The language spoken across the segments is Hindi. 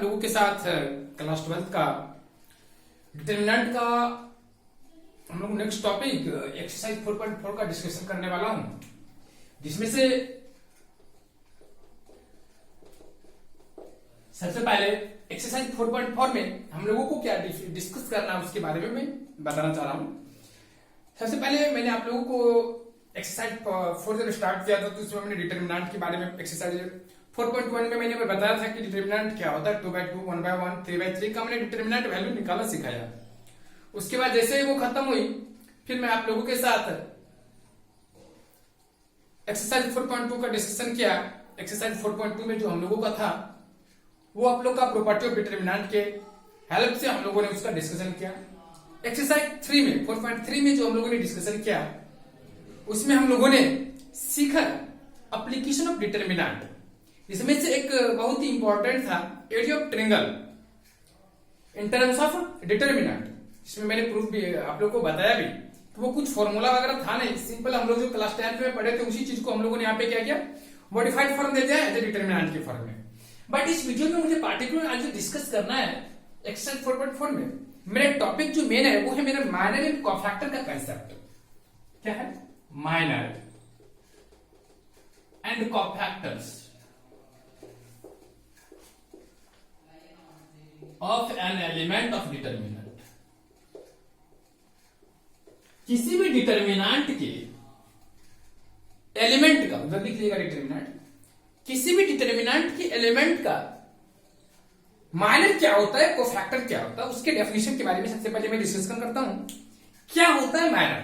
लोगों के साथ क्लास 12 का डिटरमिनेंट का हम लोग नेक्स्ट टॉपिक एक्सरसाइज 4.4 का डिस्कशन करने वाला हूं, जिसमें से सबसे पहले एक्सरसाइज 4.4 में हम लोगों को क्या डिस्कस करना है उसके बारे में मैं बताना चाह रहा हूं। सबसे पहले मैंने आप लोगों को एक्सरसाइज 4 जब स्टार्ट किया था तो उसमें मैंने डिटरमिनेंट के बारे में एक्सरसाइज 4.1 में मैंने बताया था कि डिटरमिनेंट क्या होता है, 2/2, 1/1, 3/3 का मैंने डिटरमिनेंट वैल्यू निकालना सिखाया। उसके बाद जैसे ही वो खत्म हुई फिर मैं आप लोगों के साथ एक्सरसाइज 4.2 का डिस्कशन किया। एक्सरसाइज 4.2 में जो हम लोगों का था वो आप लोग का प्रॉपर्टी ऑफ डिटरमिनेंट के हेल्प से हम लोगों ने उसका डिस्कशन किया। एक्सरसाइज 3 में 4.3 में जो हम लोगों ने डिस्कशन किया उसमें हम लोगों ने सीखा एप्लीकेशन ऑफ डिटरमिनेंट। इसमें से एक बहुत ही इंपॉर्टेंट था area of triangle in terms of determinant. इसमें मैंने प्रूफ भी आप लोगों को बताया भी, तो वो कुछ फॉर्मूला वगैरह था नहीं, सिंपल हम लोग जो क्लास 10 में पढ़े थे उसी चीज को हम लोगों ने यहाँ पे क्या किया, मॉडिफाइड फॉर्म दे दिया एज डिटरमिनेंट के फॉर्म में। बट इस वीडियो में मुझे पार्टिकुलर आज डिस्कस करना है एक्सरसाइज 4.4 में मेरा टॉपिक जो मेन है वो है मेरा माइनर एंड कोफैक्टर का कंसेप्ट। क्या है? Minor and cofactors of an element of determinant. किसी भी डिटरमिनेंट के एलिमेंट का, उधर लिख लीजिएगा डिटरमिनेंट, किसी भी डिटरमिनेंट के एलिमेंट का माइनर क्या होता है, कोफैक्टर क्या होता है, उसके डेफिनेशन के बारे में सबसे पहले मैं डिस्कशन करता हूं। क्या होता है माइनर,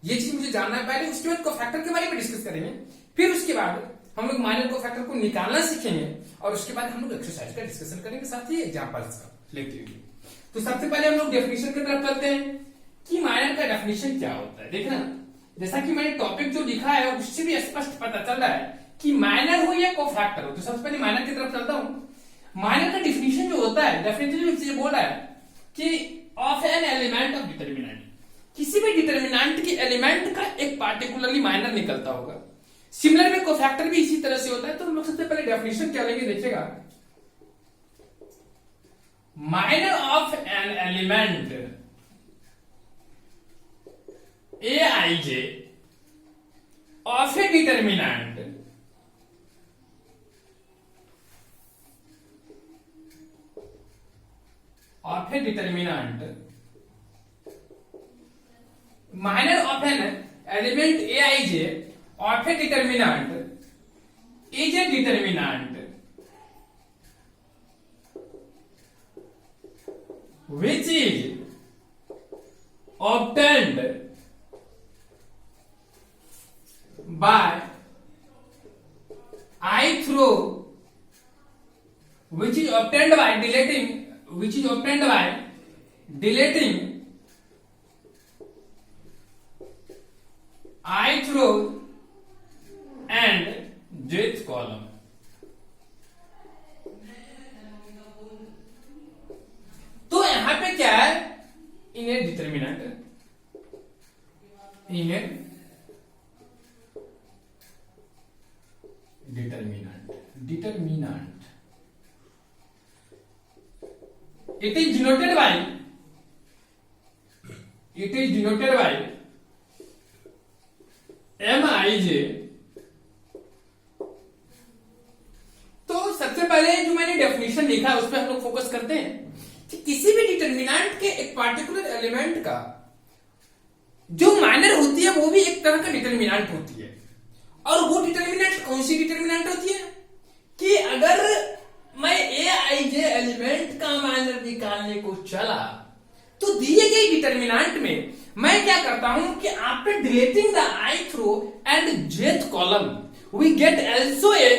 ये चीज मुझे जानना है पहले, उसके बाद कोफैक्टर के बारे में डिस्कस करेंगे। फिर उसके बाद हम लोग माइनर कोफैक्टर को निकालना सीखेंगे और उसके बाद हम लोग एक्सरसाइज का डिस्कशन करेंगे, साथ ही एग्जांपल्स का लेते हुए। तो सबसे पहले हम लोग डेफिनेशन की तरफ चलते हैं कि माइनर का डेफिनेशन क्या होता है। देखना, जैसा कि मैंने टॉपिक जो लिखा है उससे भी स्पष्ट पता चल रहा है कि माइनर हो या कोफैक्टर हो। तो सबसे पहले माइनर की तरफ चलता हूं। माइनर का डिफिनेशन जो होता है, डेफिनेटली बोला है कि of an element of determinant, किसी भी डिटरमिनेंट के एलिमेंट का एक पार्टिकुलरली माइनर निकलता होगा। सिमिलर में कोफैक्टर भी इसी तरह से होता है। तो हम लोग सबसे पहले डेफिनेशन क्या लेंगे, देखिएगा, minor of an element Aij of a determinant minor of an element Aij of a determinant is a determinant which is obtained by I through which is obtained by deleting I through and jth column। तो यहां पे क्या है, inner determinant, inner determinant it is denoted by Mij। तो सबसे पहले जो मैंने डेफिनेशन लिखा है उस पर हम लोग फोकस करते हैं कि किसी भी डिटरमिनेंट के एक पार्टिकुलर एलिमेंट का जो माइनर होती है वो भी एक तरह का डिटरमिनेंट होती है। और वो डिटरमिनेंट कौन सी डिटरमिनेंट होती है कि अगर मैं Aij एलिमेंट का माइनर निकालने को चला तो दिए गए डिटरमिनेंट में मैं क्या करता हूं कि after deleting the I through and jth column we get also a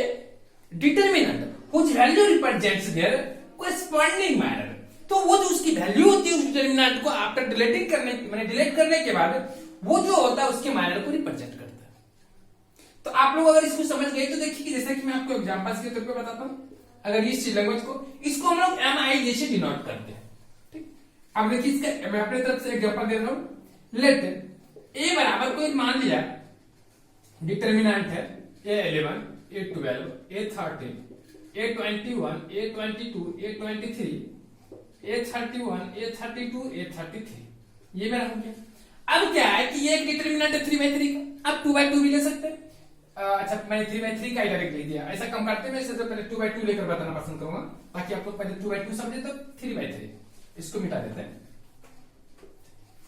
determinant whose value represents their corresponding minor। तो वो जो उसकी वैल्यू होती है उस डिटरमिनेंट को आफ्टर डिलीटिंग डिलीट करने के बाद वो जो होता है उसके माइनर को रिप्रेजेंट करता है। तो आप लोग अगर इसको समझ गए तो देखिए कि जैसा कि मैं आपको एग्जांपल्स के तौर पे बताता हूं। अगर इस लैंग्वेज को इसको हम लोग Mi जैसे डिनोट करते हैं, ठीक। अब देखिए इसका मैं अपने तरफ से एग्जांपल दे रहा हूं। लेट a बराबर कोई मान लिया डिटरमिनेंट है A11, A12, A13, A21, A22, A23, A31, A32, A33, ये मेरा हो गया। अब क्या है कि ये एक डिटरमिनेंट है 3/3 का, आप 2/2 भी ले सकते हैं। अच्छा मैंने 3/3 का डायरेक्ट ले दिया, ऐसा कम करते मैं इससे पहले 2/2 लेकर बताना पसंद करूंगा ताकि आप लोग पहले 2/2 समझे तो 3/3 इसको मिटा देते हैं।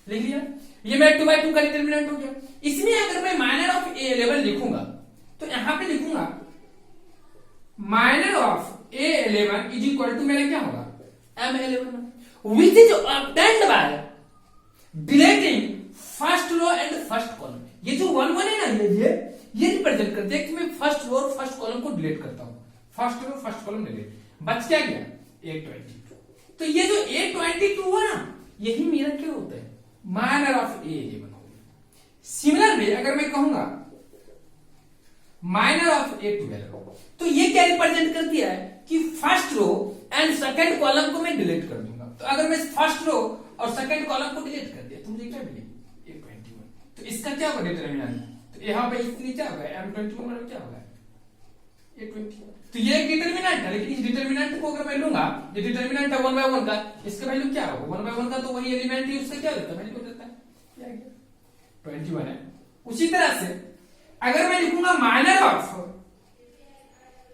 लिख लिया, ये मेरा 2/2 का डिटरमिनेंट हो गया। इसमें अगर मैं माइनर ऑफ A11 लिखूंगा तो यहां पे लिखूंगा minor of A11 is equal to मेरा क्या होगा M11 which is obtained by deleting first row and first column. ये जो 1 1 है ना, ये रिप्रेजेंट करते हैं कि मैं फर्स्ट रो और फर्स्ट कॉलम को डिलीट करता हूं। First row first column delete, बच क्या गया A22। तो ये जो A22 हुआ ना, यही मेरा क्या होता है माइनर ऑफ A11 हो गया। सिमिलर वे अगर मैं कहूंगा माइनर ऑफ A12 तो ये क्या रिप्रेजेंट करती है कि first row and second column को मैं डिलीट कर दूंगा। तो अगर मैं फर्स्ट रो और सेकंड कॉलम को डिलीट कर दिया तो मुझे क्या मिलेगा A21। तो इसका क्या होगा डिटरमिनेंट, तो यहाँ पे इसके लिए क्या होगा M21 मतलब क्या होगा A21। तो ये एक डिटरमिनेंट है, लेकिन इस डिटरमिनेंट को अगर मैं लूंगा, ये डिटरमिनेंट है 1/1 का, इसका वैल्यू क्या होगा 1/1 का, तो वही एलिमेंट ही उसका क्या देता है वैल्यू देता है, क्या गया 21 है। उसी तरह से अगर मैं लिखूंगा माइनर ऑफ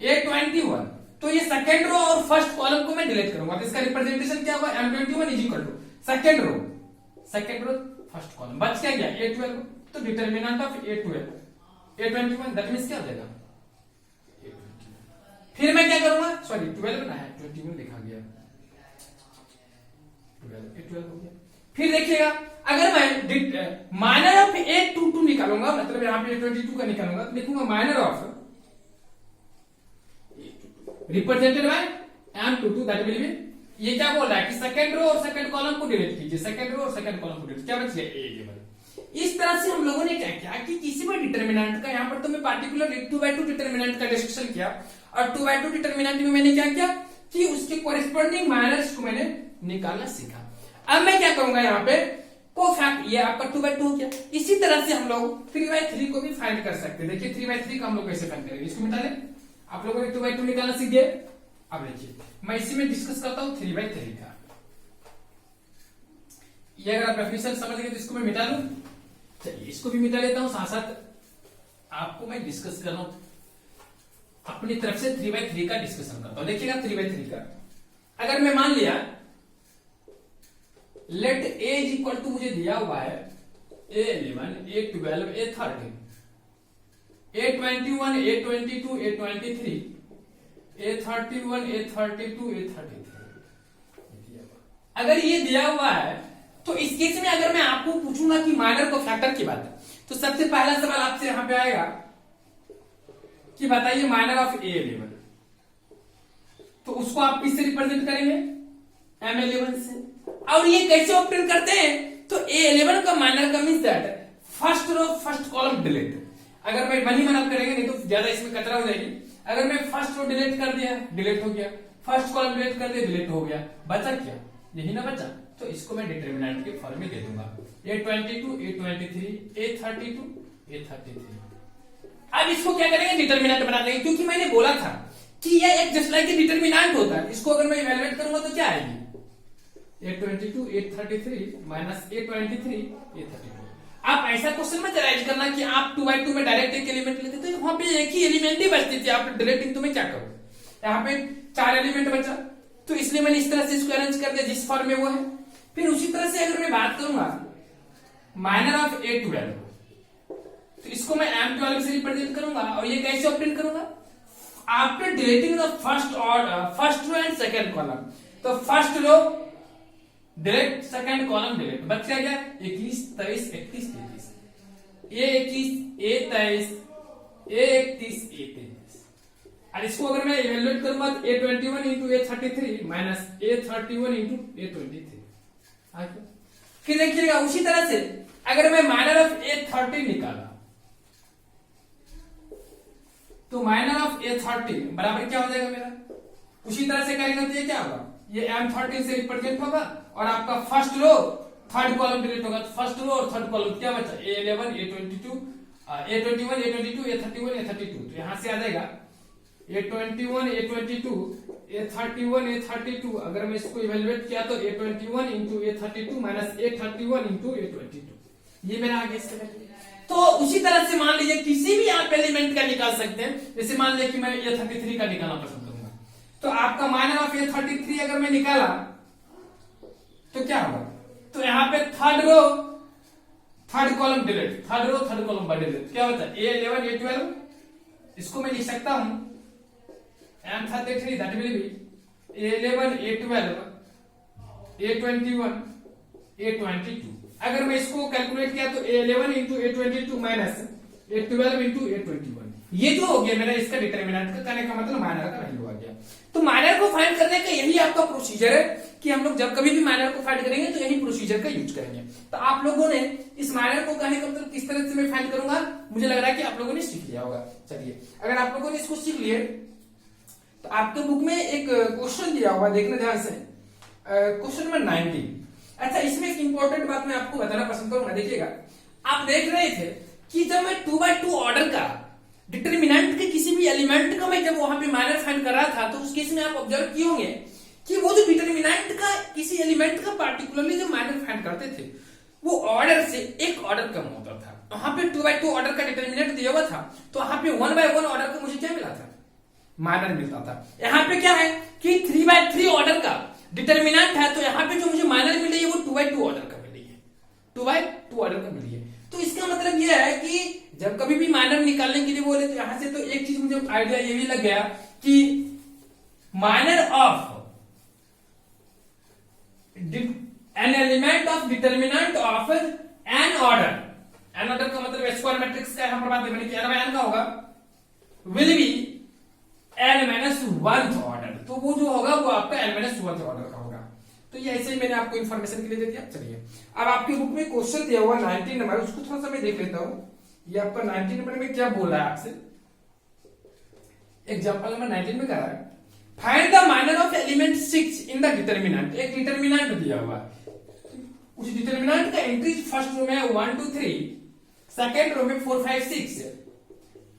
A21 तो ये सेकंड रो और फर्स्ट कॉलम को मैं डिलीट करूंगा, तो इसका रिप्रेजेंटेशन क्या होगा M21 is equal to second row first column, बच क्या गया A12। तो determinant of A21 that means क्या हो जाएगा A21। फिर मैं क्या करूंगा, सॉरी 12 ना है 21 लिखा गया 12 हो गया। फिर देखिएगा अगर मैं माइनर ऑफ A22 निकालूंगा, मतलब यहां पे A22 का निकालूंगा, तो लिखूंगा minor of represented by M22 that will B, ये क्या बोल रहा है कि सेकंड रो और सेकंड कॉलम को डिलीट कीजिए, सेकंड रो और सेकंड कॉलम को डिलीट, क्या बच गया A11। इस तरह से हम लोगों ने क्या किया कि किसी भी डिटरमिनेंट का, यहां पर तो मैं पार्टिकुलर 2/2 डिटरमिनेंट का डिस्कशन किया, और 2/2 डिटरमिनेंट में मैंने क्या किया कि उसके कोरिस्पोंडिंग माइनर्स को मैंने निकालना सीखा। अब मैं क्या करूंगा यहाँ पे कोफैक्ट, ये आपका 2/2 हो गया। इसी तरह से हम लोग 3/3 को भी फाइंड कर सकते हैं। देखिए 3/3 का हम लोग कैसे फाइंड करेंगे, इसको मिटा लें। आप लोगों ने 2/2 निकालना सीख गए। अब देखिए मैं इसी में डिस्कस करता हूं 3/3 का। ये अगर आप डेफिनेशन समझ गए तो इसको मैं मिटा लूं। चलिए इसको भी मिटा लेता हूं, साथ साथ आपको मैं डिस्कस कर रहा हूं अपनी तरफ से 3/3 का डिस्कशन करता हूं। देखिएगा 3/3 का अगर मैं मान लिया let A is equal to, मुझे दिया हुआ है A11, A12, A13, A21, A22, A23, A31, A32, A33। अगर ये दिया हुआ है तो इस केस में अगर मैं आपको पूछूंगा कि माइनर को फैक्टर की बात, तो सबसे पहला सवाल आपसे यहां पे आएगा कि बताइए माइनर ऑफ A11, तो उसको आप किससे रिप्रेजेंट करेंगे M11 से। और ये कैसे ऑब्टेन करते हैं, तो A11 का माइनर का means that first row first column delete. अगर मैं मन ही मन आप करेंगे नहीं तो ज्यादा इसमें कचरा हो जाएगी। अगर मैं फर्स्ट रो डिलीट कर दिया, डिलीट हो गया, फर्स्ट कॉलम डिलीट कर दिया, डिलीट हो गया, बचा क्या, यही ना बचा। तो इसको मैं डिटरमिनेंट के फॉर्म में दे दूंगा A22, A23, A32, A33। अब इसको क्या करेंगे डिटरमिनेंट बना देंगे, क्योंकि मैंने बोला था कि ये एक जस्ट लाइक डिटरमिनेंट होता है। इसको अगर मैं इवैल्यूएट करूंगा तो क्या आएगी A22, A33 minus A23, A32। आप ऐसा क्वेश्चन मत राइज करना कि आप 2/2 में डायरेक्ट एक एलिमेंट लेते तो वहां पे एक ही एलिमेंट ही बचती थी, आप डिलीटिंग तो मैं क्या करूं, यहाँ पे 4 एलिमेंट बचा, तो इसलिए मैंने इस तरह से इसको अरेंज कर दिया जिस फॉर्म में वो है। फिर उसी तरह से अगर मैं बात करूंगा माइनर ऑफ A12, तो इसको मैं M12 से रिप्रेजेंट करूंगा, और ये कैसे ऑब्टेन करूंगा after deleting the first row and second column. तो first row delete, second column delete, बच क्या गया 21, 23, 31, 33, A21, A23, A31, A33। और इसको अगर मैं इवैल्यूएट करूंगा तो A21 into A33 minus A31 into A23। फिर देखिएगा उसी तरह से अगर मैं माइनर ऑफ A13 निकाला, तो माइनर ऑफ A13 बराबर क्या हो जाएगा मेरा, उसी तरह से करेंगे तो ये क्या होगा, ये M13 से रिप्रेजेंट होगा, और आपका first row third column delete होगा। तो फर्स्ट रो और थर्ड कॉलम क्या बचा A11, A22, A21, A22, A31, A32। तो यहां से आ जाएगा A21 A22 A31 A32, अगर मैं इसको इवेलुएट किया तो A21 into A32 minus A31 into A22, ये मेरा आगे इसका। तो उसी तरह से मान लीजिए किसी भी आप एलिमेंट का निकाल सकते हैं। जैसे मान लीजिए कि मैं A33 का निकालना पसंद करूंगा, तो आपका माइनर ऑफ A33 अगर मैं निकाला तो क्या होगा, तो यहाँ पे third row third column delete, third row third column by delete, क्या होता है A11 A12, इसको मैं लिख सकता हूं M33 that will B A11 A12 A21 A22। अगर मैं इसको कैलकुलेट किया तो A11 into A22 minus A12 into A21, ये जो हो गया मेरा इसका डिटरमिनेंट का करने का मतलब माइनर का वैल्यू आ गया। तो माइनर को फाइंड करने का यही आपका प्रोसीजर है कि हम लोग जब कभी भी माइनर को फाइंड करेंगे तो यही प्रोसीजर का यूज करेंगे। तो आप लोगों ने इस माइनर को कहने का मतलब किस तरह से मैं फाइंड करूंगा, मुझे लग रहा है कि आप लोगों ने सीख लिया होगा। चलिए, अगर आप लोगों ने इसको सीख लिए तो आपके बुक में एक क्वेश्चन दिया हुआ, देखना ध्यान से, क्वेश्चन नंबर 19। अच्छा, इसमें एक इंपॉर्टेंट बात मैं आपको बताना पसंद करूंगा। देखिएगा, आप देख रहे थे कि जब मैं 2x2 ऑर्डर का डिटरमिनेंट के किसी भी एलिमेंट का मैं जब वहां पे माइनर फाइंड कर रहा था, तो उस केस में आप ऑब्जर्व किए होंगे कि वो जो डिटरमिनेंट का किसी एलिमेंट का पार्टिकुलरली जो माइनर फाइंड करते थे वो ऑर्डर से एक ऑर्डर कम होता था। वहां पे 2x2 ऑर्डर का डिटरमिनेंट दिया हुआ था, तो वहां पे 1/1 ऑर्डर का मुझे क्या मिला था, माइनर मिलता था। यहाँ पे क्या है कि 3/3 ऑर्डर का डिटरमिनेंट है, तो यहाँ पे जो मुझे माइनर मिली है वो 2/2 ऑर्डर का मिली है, 2/2 ऑर्डर का मिली है। तो इसका मतलब यह है कि जब कभी भी माइनर निकालने के लिए बोले तो यहां से तो एक चीज मुझे आइडिया ये भी लग गया कि minor of an element of determinant of an order, an order का मतलब स्क्वायर मैट्रिक्स का यहां पर बात मैंने किया, एन का होगा विल बी n-1th ऑर्डर। तो वो जो होगा वो आपका n-1th ऑर्डर का होगा। तो ये ऐसे ही मैंने आपको इन्फॉर्मेशन के लिए दे दिया। चलिए, अब आपकी बुक में क्वेश्चन दिया हुआ 19 नंबर, उसको थोड़ा सा मैं देख लेता हूं। ये आपका 19 नंबर में क्या बोल रहा है आपसे, एग्जांपल नंबर 19 में कह रहा है find the minor of element 6 in the determinant. एक डिटरमिनेंट दिया हुआ है, उस डिटरमिनेंट का एंट्रीज फर्स्ट रो में 1 2 3, सेकंड रो में 4 5 6,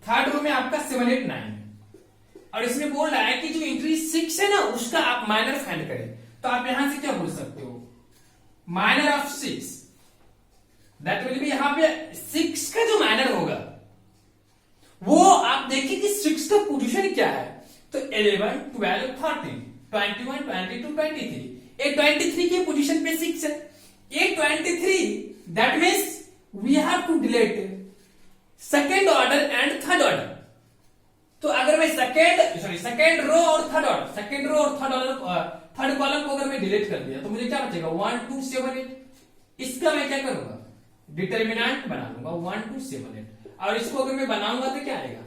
थर्ड रो में आपका 7 8 9, और इसमें बोल रहा है कि जो एंट्री 6 है ना उसका आप माइनर फाइंड करें। तो आप यहां से क्या बोल सकते हो, minor of 6 that will B, यहां पे 6 का जो माइनर होगा वो आप देखिए कि 6 का पोजीशन क्या है, तो 11 12 13 21 22 23, ए 23 की पोजीशन पे 6 है, A 23 that means we have to delete second order and third order. तो अगर मैं सेकंड रो और थर्ड ऑर्डर, सेकंड रो और थर्ड कॉलम को अगर मैं डिलीट कर दिया तो मुझे क्या बचेगा 1 2 7 8। इसका मैं क्या करूंगा, डिटरमिनेंट बना लूंगा 1 2 7 8, और इसको अगर मैं बनाऊंगा तो क्या आएगा,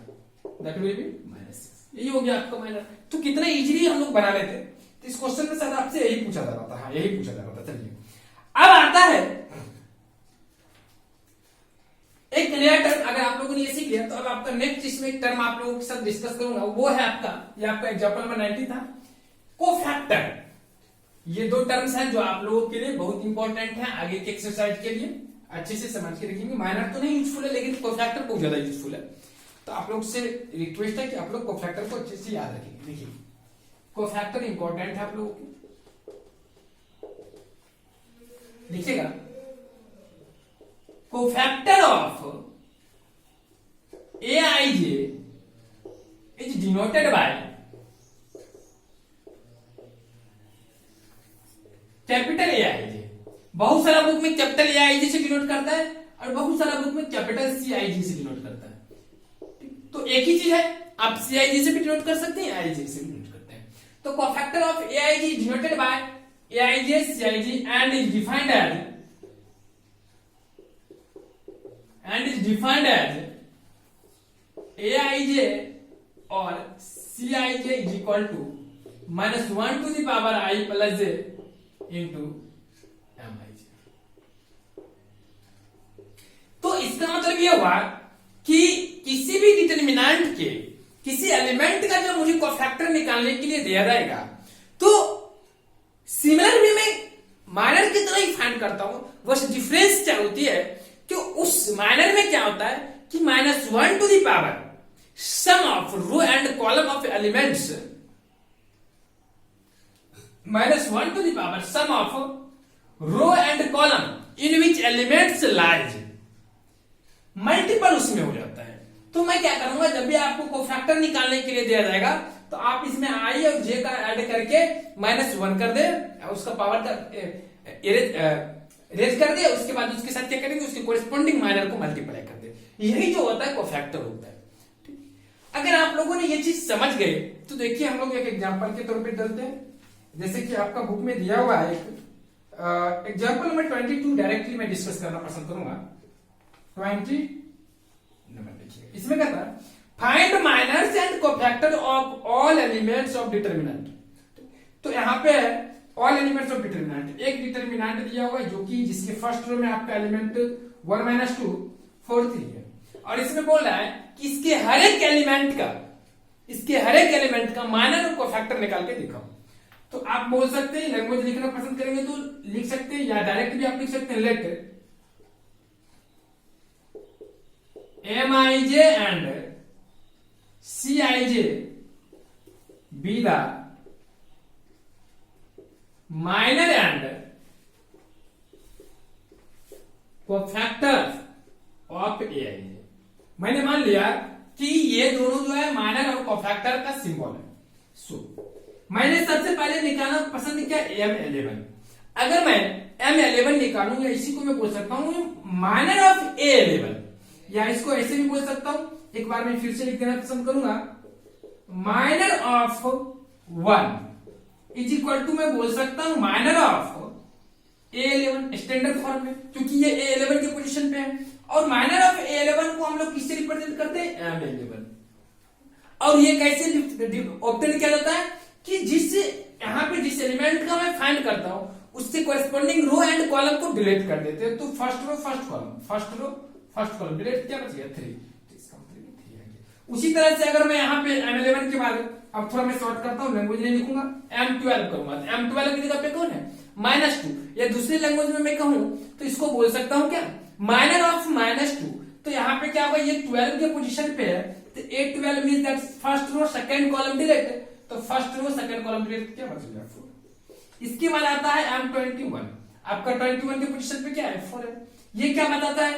दैट विल बी -6। यही हो गया आपका माइनर। तो कितना इजीली हम लोग बना लेते। तो इस क्वेश्चन में शायद आपसे यही पूछा जा रहा था, हाँ यही पूछा जा रहा था। चलिए, अब आता है एक नया टर्म। अगर आप लोगों ने ये सीख लिया तो अब आपका नेक्स्ट इसमें एक टर्म आप लोगों के साथ डिस्कस करूंगा, वो है आपका, ये आपका एग्जांपल नंबर 19 था, कोफैक्टर। ये दो टर्म्स हैं जो आप लोगों के लिए बहुत इंपॉर्टेंट हैं आगे के एक्सरसाइज के लिए, अच्छे से समझ के रखेंगे। माइनर तो नहीं यूजफुल है, लेकिन कोफैक्टर बहुत ज्यादा यूजफुल है। तो आप लोग से रिक्वेस्ट है कि आप लोग कोफैक्टर को अच्छे से याद रखेंगे। देखिए, कोफैक्टर इंपॉर्टेंट है आप लोगों को, देखिएगा, cofactor of Aij is denoted by capital Aij। बहुत सारा बुक में कैपिटल Aij से डिनोट करता है और बहुत सारा बुक में कैपिटल Cij से डिनोट करता है। तो एक ही चीज है, आप Cij से भी डिनोट कर सकते हैं, Aij से भी डिनोट करते हैं। तो cofactor of Aij is denoted by Aij Cij and is defined as Aij or Cij is equal to -1 to the power I plus j into Mij। तो इसका मतलब ये हुआ कि किसी भी डिटरमिनेंट के किसी एलिमेंट का जब मुझे कोफैक्टर निकालने के लिए दिया जाएगा तो सिमिलर वे में माइनर की तरह ही फाइंड करता हूं। बस डिफरेंस क्या होती है कि उस माइनर में क्या होता है कि -1 to the power sum of row and column of elements minus 1 to the power sum of row and column in which elements lies multiple उसमें हो जाता है। तो मैं क्या करूंगा, जब भी आपको कोफैक्टर निकालने के लिए दिया जाएगा तो आप इसमें आई और जे का ऐड करके -1 कर दे, उसका पावर का रेज कर दे, उसके बाद उसके साथ क्या करेंगे, उसके कोरिस्पोंडिंग माइनर को मल्टीप्लाई कर दे। यही जो होता है कोफैक्टर होता है। अगर आप लोगों ने ये चीज समझ गए तो देखिए हम लोग एक एग्जांपल के तौर पे चलते हैं। जैसे कि आपका बुक में दिया हुआ है एक एग्जांपल नंबर 22 डायरेक्टली मैं डिस्कस करना पसंद करूंगा। 20 नंबर देखिए, इसमें क्या था, find minors and cofactor of all elements of determinant. तो यहाँ पे ऑल एलिमेंट्स ऑफ डिटरमिनेंट, एक डिटरमिनेंट दिया हुआ है जो कि जिसके फर्स्ट रो में आपका एलिमेंट 1 - 2 4 3 है, और इसमें बोल रहा है कि इसके हर एक एलिमेंट का माइनर और कोफैक्टर निकाल के दिखाओ। तो आप बोल सकते हैं, लैंग्वेज लिखना पसंद करेंगे तो लिख सकते हैं, या डायरेक्ट भी आप लिख सकते हैं, let Mij and Cij be the minor and cofactors of Aij। मैंने मान लिया कि ये दोनों जो है माइनर और कोफैक्टर का सिंबल है। सो मैंने सबसे पहले निकालना पसंद किया M11। अगर मैं M11 निकालूं, या इसी को मैं बोल सकता हूं माइनर ऑफ A11, या इसको ऐसे भी बोल सकता हूं, एक बार मैं फिर से लिख देना पसंद करूंगा, minor of 1 is equal to, मैं बोल सकता हूं minor of A11 standard form में, क्योंकि ये A11 की पोजीशन पे है। और माइनर ऑफ A11 को हम लोग किससे रिप्रेजेंट करते हैं, M11। और ये कैसे ऑब्टेन किया जाता है कि यहाँ पे जिस एलिमेंट का मैं फाइंड करता हूं उससे कोरिस्पोंडिंग रो एंड कॉलम को डिलीट कर देते हैं। तो first row first column delete, क्या बच गया 3, तो इसका मतलब 3 है। उसी तरह से अगर मैं यहाँ पे M11 के बाद अब थोड़ा मैं शॉर्ट करता हूँ, लैंग्वेज नहीं लिखूंगा, M12 करूंगा, तो M12 की जगह पे कौन है, -2, या दूसरी लैंग्वेज में मैं कहूं तो इसको बोल सकता हूं क्या, माइनर ऑफ -2। तो यहाँ पे क्या होगा, ये 12 के पोजीशन पे है, तो A12 means that first row second column delete, तो first row second column delete, क्या बच गया 4। इसके बाद आता है M21, आपका 21 के पोजीशन पे क्या है 4 है। ये क्या बताता है,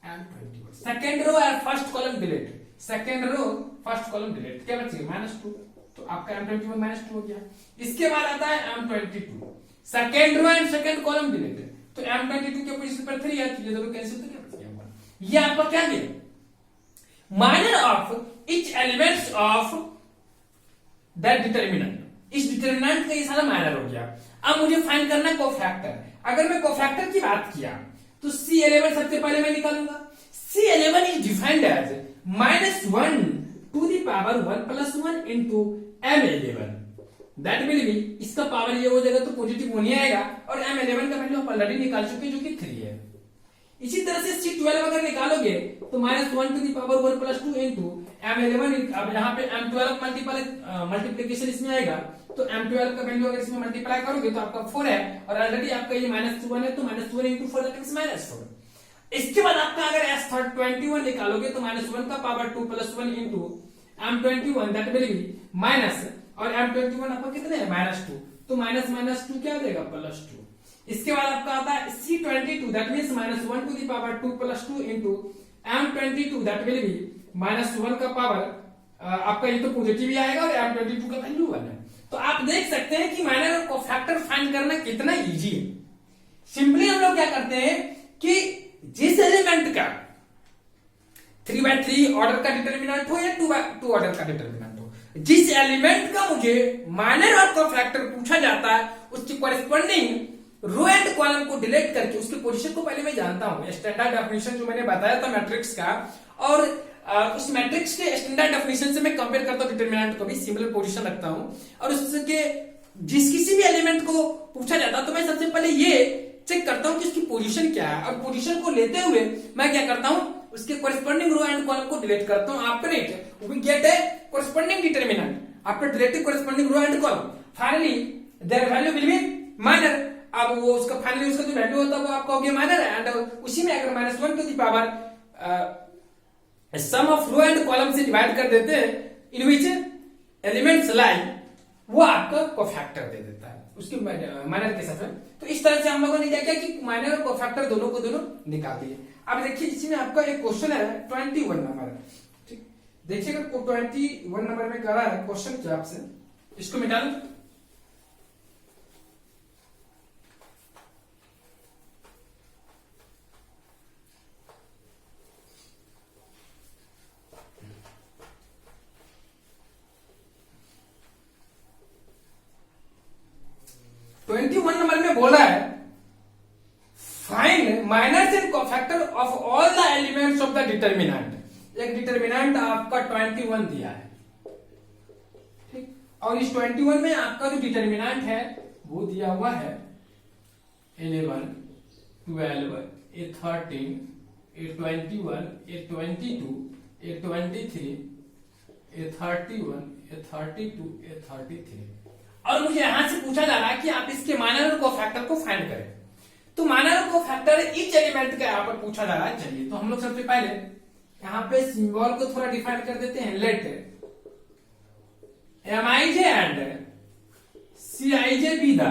M21 सेकंड रो और first column delete, second row first column delete, क्या बचेगा -2, तो आपका M21 -2 हो गया। इसके बाद आता है M22 second row and second column delete, तो M22 के पोजीशन पर 3 है, तो ये दोनों कैंसिल, तो क्या बच गया 1। ये आपका क्या है, minor of each elements of that determinant. इस डिटरमिनेंट का ये सारा माइनर हो गया। अब मुझे फाइंड करना कोफैक्टर। अगर मैं कोफैक्टर की बात किया तो C11 सबसे पहले मैं निकालूंगा। C11 is defined as -1 to the power 1 + 1 into M11, that will be, इसका पावर ये हो जाएगा तो पॉजिटिव होने आएगा, और M11 का वैल्यू आप ऑलरेडी निकाल चुके हैं जो कि 3 है। इसी तरह से C12 अगर निकालोगे तो -1 to the power 1 + 2 into M11, अब यहाँ पे M12 मल्टीप्लीकेशन इसमें आएगा, तो M12 का वैल्यू अगर इसमें मल्टीप्लाई करोगे तो आपका 4 है, और ऑलरेडी आपका ये -1 है, तो -1 into 4 दैट इज -4। इसके बाद आपका अगर S21 निकालोगे तो -1 का power 2 + 1 into M21 that will B minus, और M21 आपका कितने है -2, तो -2 क्या देगा +2। इसके बाद आपका आता है C22 that means -1 to the power 2 + 2 into M22 that will B -1 का पावर, आपका ये तो पॉजिटिव ही आएगा, और M22 का वैल्यू 1 है। तो आप देख सकते हैं कि माइनर और कोफैक्टर फाइंड करना कितना इजी है। सिंपली हम लोग क्या करते हैं कि जिस एलिमेंट का 3/3 ऑर्डर का डिटरमिनेंट हो या 2/2 ऑर्डर का डिटरमिनेंट हो, जिस एलिमेंट का मुझे माइनर और कोफैक्टर पूछा जाता है उसकी कॉरेस्पॉन्डिंग रो एंड कॉलम को डिलीट करके उसकी पोजीशन को पहले मैं जानता हूं। स्टैंडर्ड डेफिनेशन जो मैंने बताया था मैट्रिक्स का, और उस मैट्रिक्स के स्टैंडर्ड डेफिनेशन से मैं कंपेयर करता हूं डिटरमिनेंट को भी, सिमिलर पोजीशन रखता हूं, और उसके जिस किसी भी एलिमेंट को पूछा जाता है तो मैं सबसे पहले ये चेक करता हूं कि उसकी पोजीशन क्या है, और पोजीशन को लेते हुए मैं क्या करता हूं, उसके कॉरेस्पॉन्डिंग रो एंड कॉलम को डिलीट करता हूं। After it we get a corresponding determinant, after deleting corresponding row and column finally their value will be minor. अब वो उसका फाइनली उसका जो वैल्यू होता है वो आपका हो गया माइनर, एंड उसी में अगर -1 to the power sum of row and column से डिवाइड कर देते हैं इन विच एलिमेंट्स लाई, वो आपका कोफैक्टर दे देता है उसके माइनर के साथ में। तो इस तरह से हम लोगों ने क्या किया कि माइनर और कोफैक्टर दोनों को दोनों निकाल दिए। अब देखिए इसमें आपका एक क्वेश्चन है 21 नंबर, ठीक, देखिएगा 21 नंबर में कह रहा है क्वेश्चन क्या आपसे, इसको मिटा दो। नंबर में बोला है find minors and cofactor of all the elements of the determinant. एक डिटर्मिनेंट आपका 21 दिया है, ठीक, और इस 21 में आपका जो डिटर्मिनेंट है वो दिया हुआ है 11, 12, 13, 21, 22, 23, 31, 32, 33। और मुझे यहां से पूछा जा रहा है कि आप इसके माइनर और कोफैक्टर को फाइंड करें। तो माइनर और कोफैक्टर ईच एलिमेंट का यहां पर पूछा जा रहा है। चलिए तो हम लोग सबसे पहले यहां पे सिंबल को थोड़ा डिफाइन कर देते हैं। Let Mij and Cij be the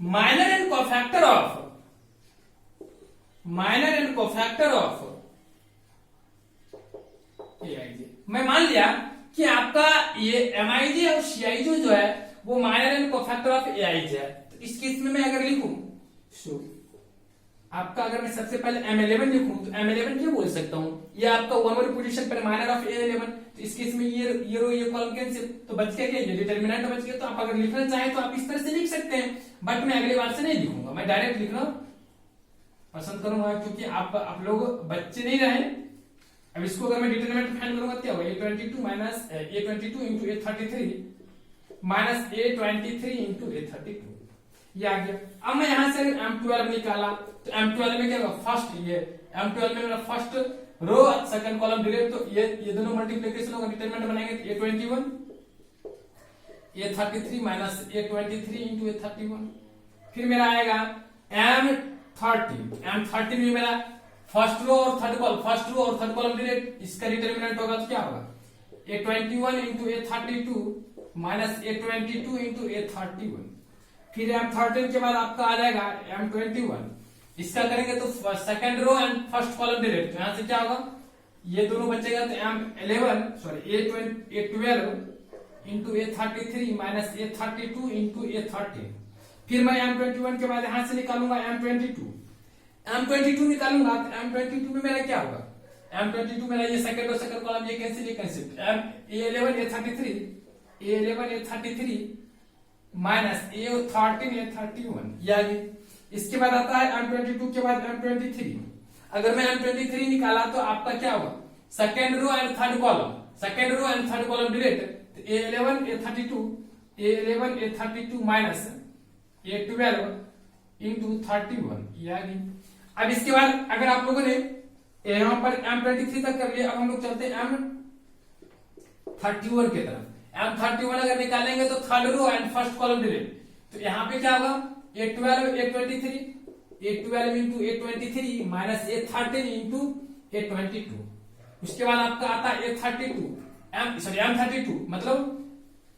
minor and cofactor of Aij। मैं मान लिया कि आपका ये Mij और Cij जो है वो minor and cofactor of Aij है। तो इस केस में मैं अगर लिखूं आपका, अगर मैं सबसे पहले M11 लिखूं तो M11 क्या बोल सकता हूं, ये आपका 1 वाली पोजीशन पर माइनर ऑफ A11। तो इस केस में ये रो ये कॉलम कैंसिल, तो बच गया क्या, ये डिटरमिनेंट बच गया। तो आप अगर लिखना चाहें तो आप इस तरह से लिख सकते हैं, बट मैं अगली बार से नहीं लिखूंगा, मैं डायरेक्ट लिखना पसंद करूंगा क्योंकि आप लोग बच्चे नहीं रहे। अब इसको अगर मैं डिटरमिनेंट फाइंड करूंगा क्या होगा, A22 minus A22 into A33 minus A23 into A32, ये आ गया। अब मैं यहां से M12 निकाला तो M12 में क्या होगा, फर्स्ट ये M12 में मेरा first row second column delete, तो ये दोनों मल्टीप्लिकेशन होगा, डिटरमिनेंट बनाएंगे तो A21 A33 minus A23 into A31। फिर मेरा आएगा M30 में मेरा फर्स्ट रो और थर्ड कॉलम डिलीट, इसका डिटरमिनेंट होगा तो क्या होगा A21 into A32 minus A22 into A31। फिर M13 के बाद आपका आ जाएगा M21, इसका करेंगे तो second row and first column delete, तो यहां से क्या होगा, ये दोनों बचेगा तो A12 into A33 minus A32 into A13। फिर मैं M21 के बाद यहां से निकालूंगा M22 निकालूंगा तो M22 में मेरा क्या होगा, M22 मेरा ये सेकंड और सेकंड कॉलम ये cancel A11 A33 minus A13 A31, यानी इसके बाद आता है M22 के बाद M23। अगर मैं M23 निकाला तो आपका क्या होगा, second row and third column delete, तो A11 A32 minus A12 into 31, यानी। अब इसके बाद अगर आप लोगों ने यहाँ पर M23 तक कर लिया, अब हम लोग चलते हैं M31 की तरफ। M31 अगर निकालेंगे तो third row and first column delete, तो यहाँ पे क्या होगा A12 into A23 minus A13 into A22। उसके बाद आपका आता है M32 मतलब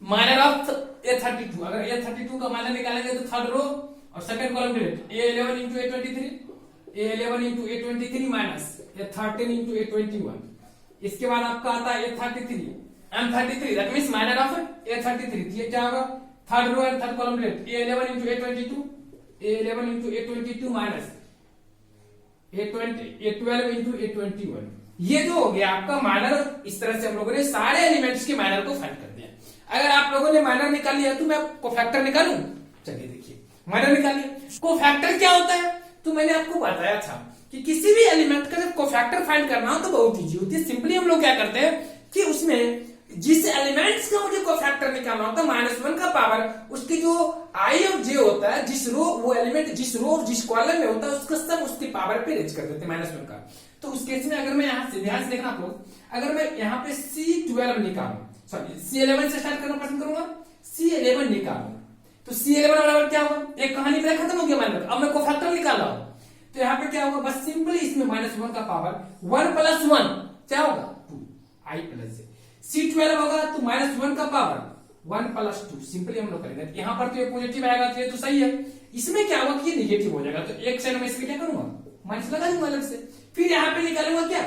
माइनर ऑफ A32। अगर A32 का माइनर निकालेंगे तो थर्ड रो और second column delete, A11 into A23 minus A13 into A21। इसके बाद आपका आता है M33, that means minor of A33, ये क्या होगा, third row and third column delete, A11 into A22 minus A12 into A21। ये जो हो गया आपका माइनर। इस तरह से हम लोगों ने सारे एलिमेंट्स के माइनर को फाइंड कर दिया। अगर आप लोगों ने माइनर निकाल लिया तो मैं कोफैक्टर निकालूं। चलिए देखिए, माइनर निकाल लिया। कोफैक्टर क्या होता है, तो मैंने आपको बताया था कि किसी भी एलिमेंट का जब कोफैक्टर फाइंड करना हो तो बहुत इजी होती है। सिंपली हम लोग क्या करते हैं कि उसमें जिस एलिमेंट्स का मुझे कोफैक्टर निकालना होता है -1 का पावर उसकी जो आई और जे होता है, जिस रो वो एलिमेंट जिस रो जिस कॉलम में होता है उसका सब उसकी पावर पे रेज कर देते हैं -1 का। तो उस केस में अगर मैं यहाँ से ध्यान से देखना आप लोग, अगर मैं यहाँ पे C12 निकालू, सॉरी C11 से स्टार्ट करना पसंद करूंगा, C11 निकालू तो C11 बराबर क्या होगा, एक कहानी मेरा खत्म हो गया माइनर। अब मैं कोफैक्टर निकाल रहा हूं तो तो यहाँ पे क्या होगा, बस सिंपली इसमें -1 का पावर 1 + 1 क्या होगा 2 i + j। C12 होगा तो -1 का पावर 1 + 2 सिंपली हम लोग करेंगे। यहाँ पर तो ये पॉजिटिव आएगा तो ये तो सही है, इसमें क्या होगा कि ये निगेटिव हो जाएगा, तो एक साइड में इसमें क्या करूंगा माइनस लगा दूंगा अलग से। फिर यहाँ पे निकालूंगा क्या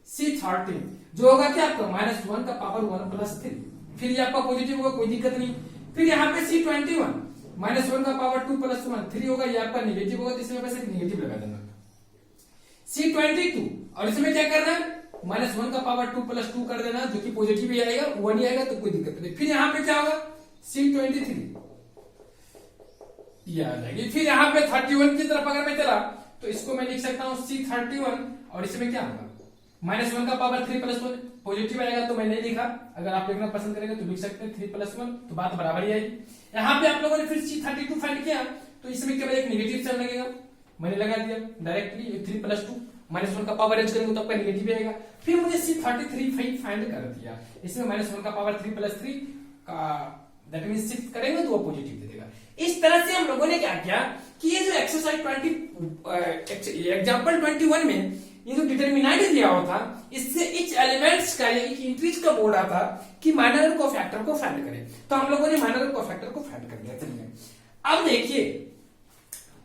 C13 जो होगा क्या आपका -1 का पावर 1 + 3, फिर ये आपका पॉजिटिव होगा कोई दिक्कत नहीं। फिर यहाँ पे C21 -1 का पावर 2 + 1 3 होगा, ये आपका निगेटिव होगा तो इसमें बस एक निगेटिव लगा देना। C22 और इसमें क्या करना है -1 का पावर 2 + 2 कर देना, जो कि पॉजिटिव ही आएगा 1 ही आएगा तो कोई दिक्कत नहीं। फिर यहाँ पे क्या होगा C23 ये आ जाएगी। फिर यहाँ पे 31 की तरफ अगर मैं चला तो इसको मैं लिख सकता हूँ C31 और इसमें क्या होगा -1 का पावर 3 + 1 पॉजिटिव आएगा तो मैं नहीं लिखा, अगर आप लिखना पसंद करेंगे तो लिख सकते हैं 3 + 1 तो बात बराबर ही आएगी। यहाँ पे आप लोगों ने फिर C32 फाइंड किया तो इसमें केवल एक निगेटिव साइन लगेगा, मैंने लगा दिया डायरेक्टली 3 + 2 -1 का पावर एड करेंगे तो आपका निगेटिव आएगा। फिर मुझे C33 फाइंड कर दिया, इसमें -1 का पावर 3 + 3 का दैट मींस शिफ्ट करेंगे तो वो पॉजिटिव दे देगा। इस तरह से हम लोगों ने क्या किया कि ये जो एक्सरसाइज 20 एग्जांपल 21 में ये जो डिटरमिनेंट दिया हुआ था इससे इच एलिमेंट्स का या इच इंट्रीज का बोल रहा था कि माइनर और कोफैक्टर को फाइंड करें, तो हम लोगों ने माइनर और कोफैक्टर को फाइंड कर दिया। चलिए अब देखिए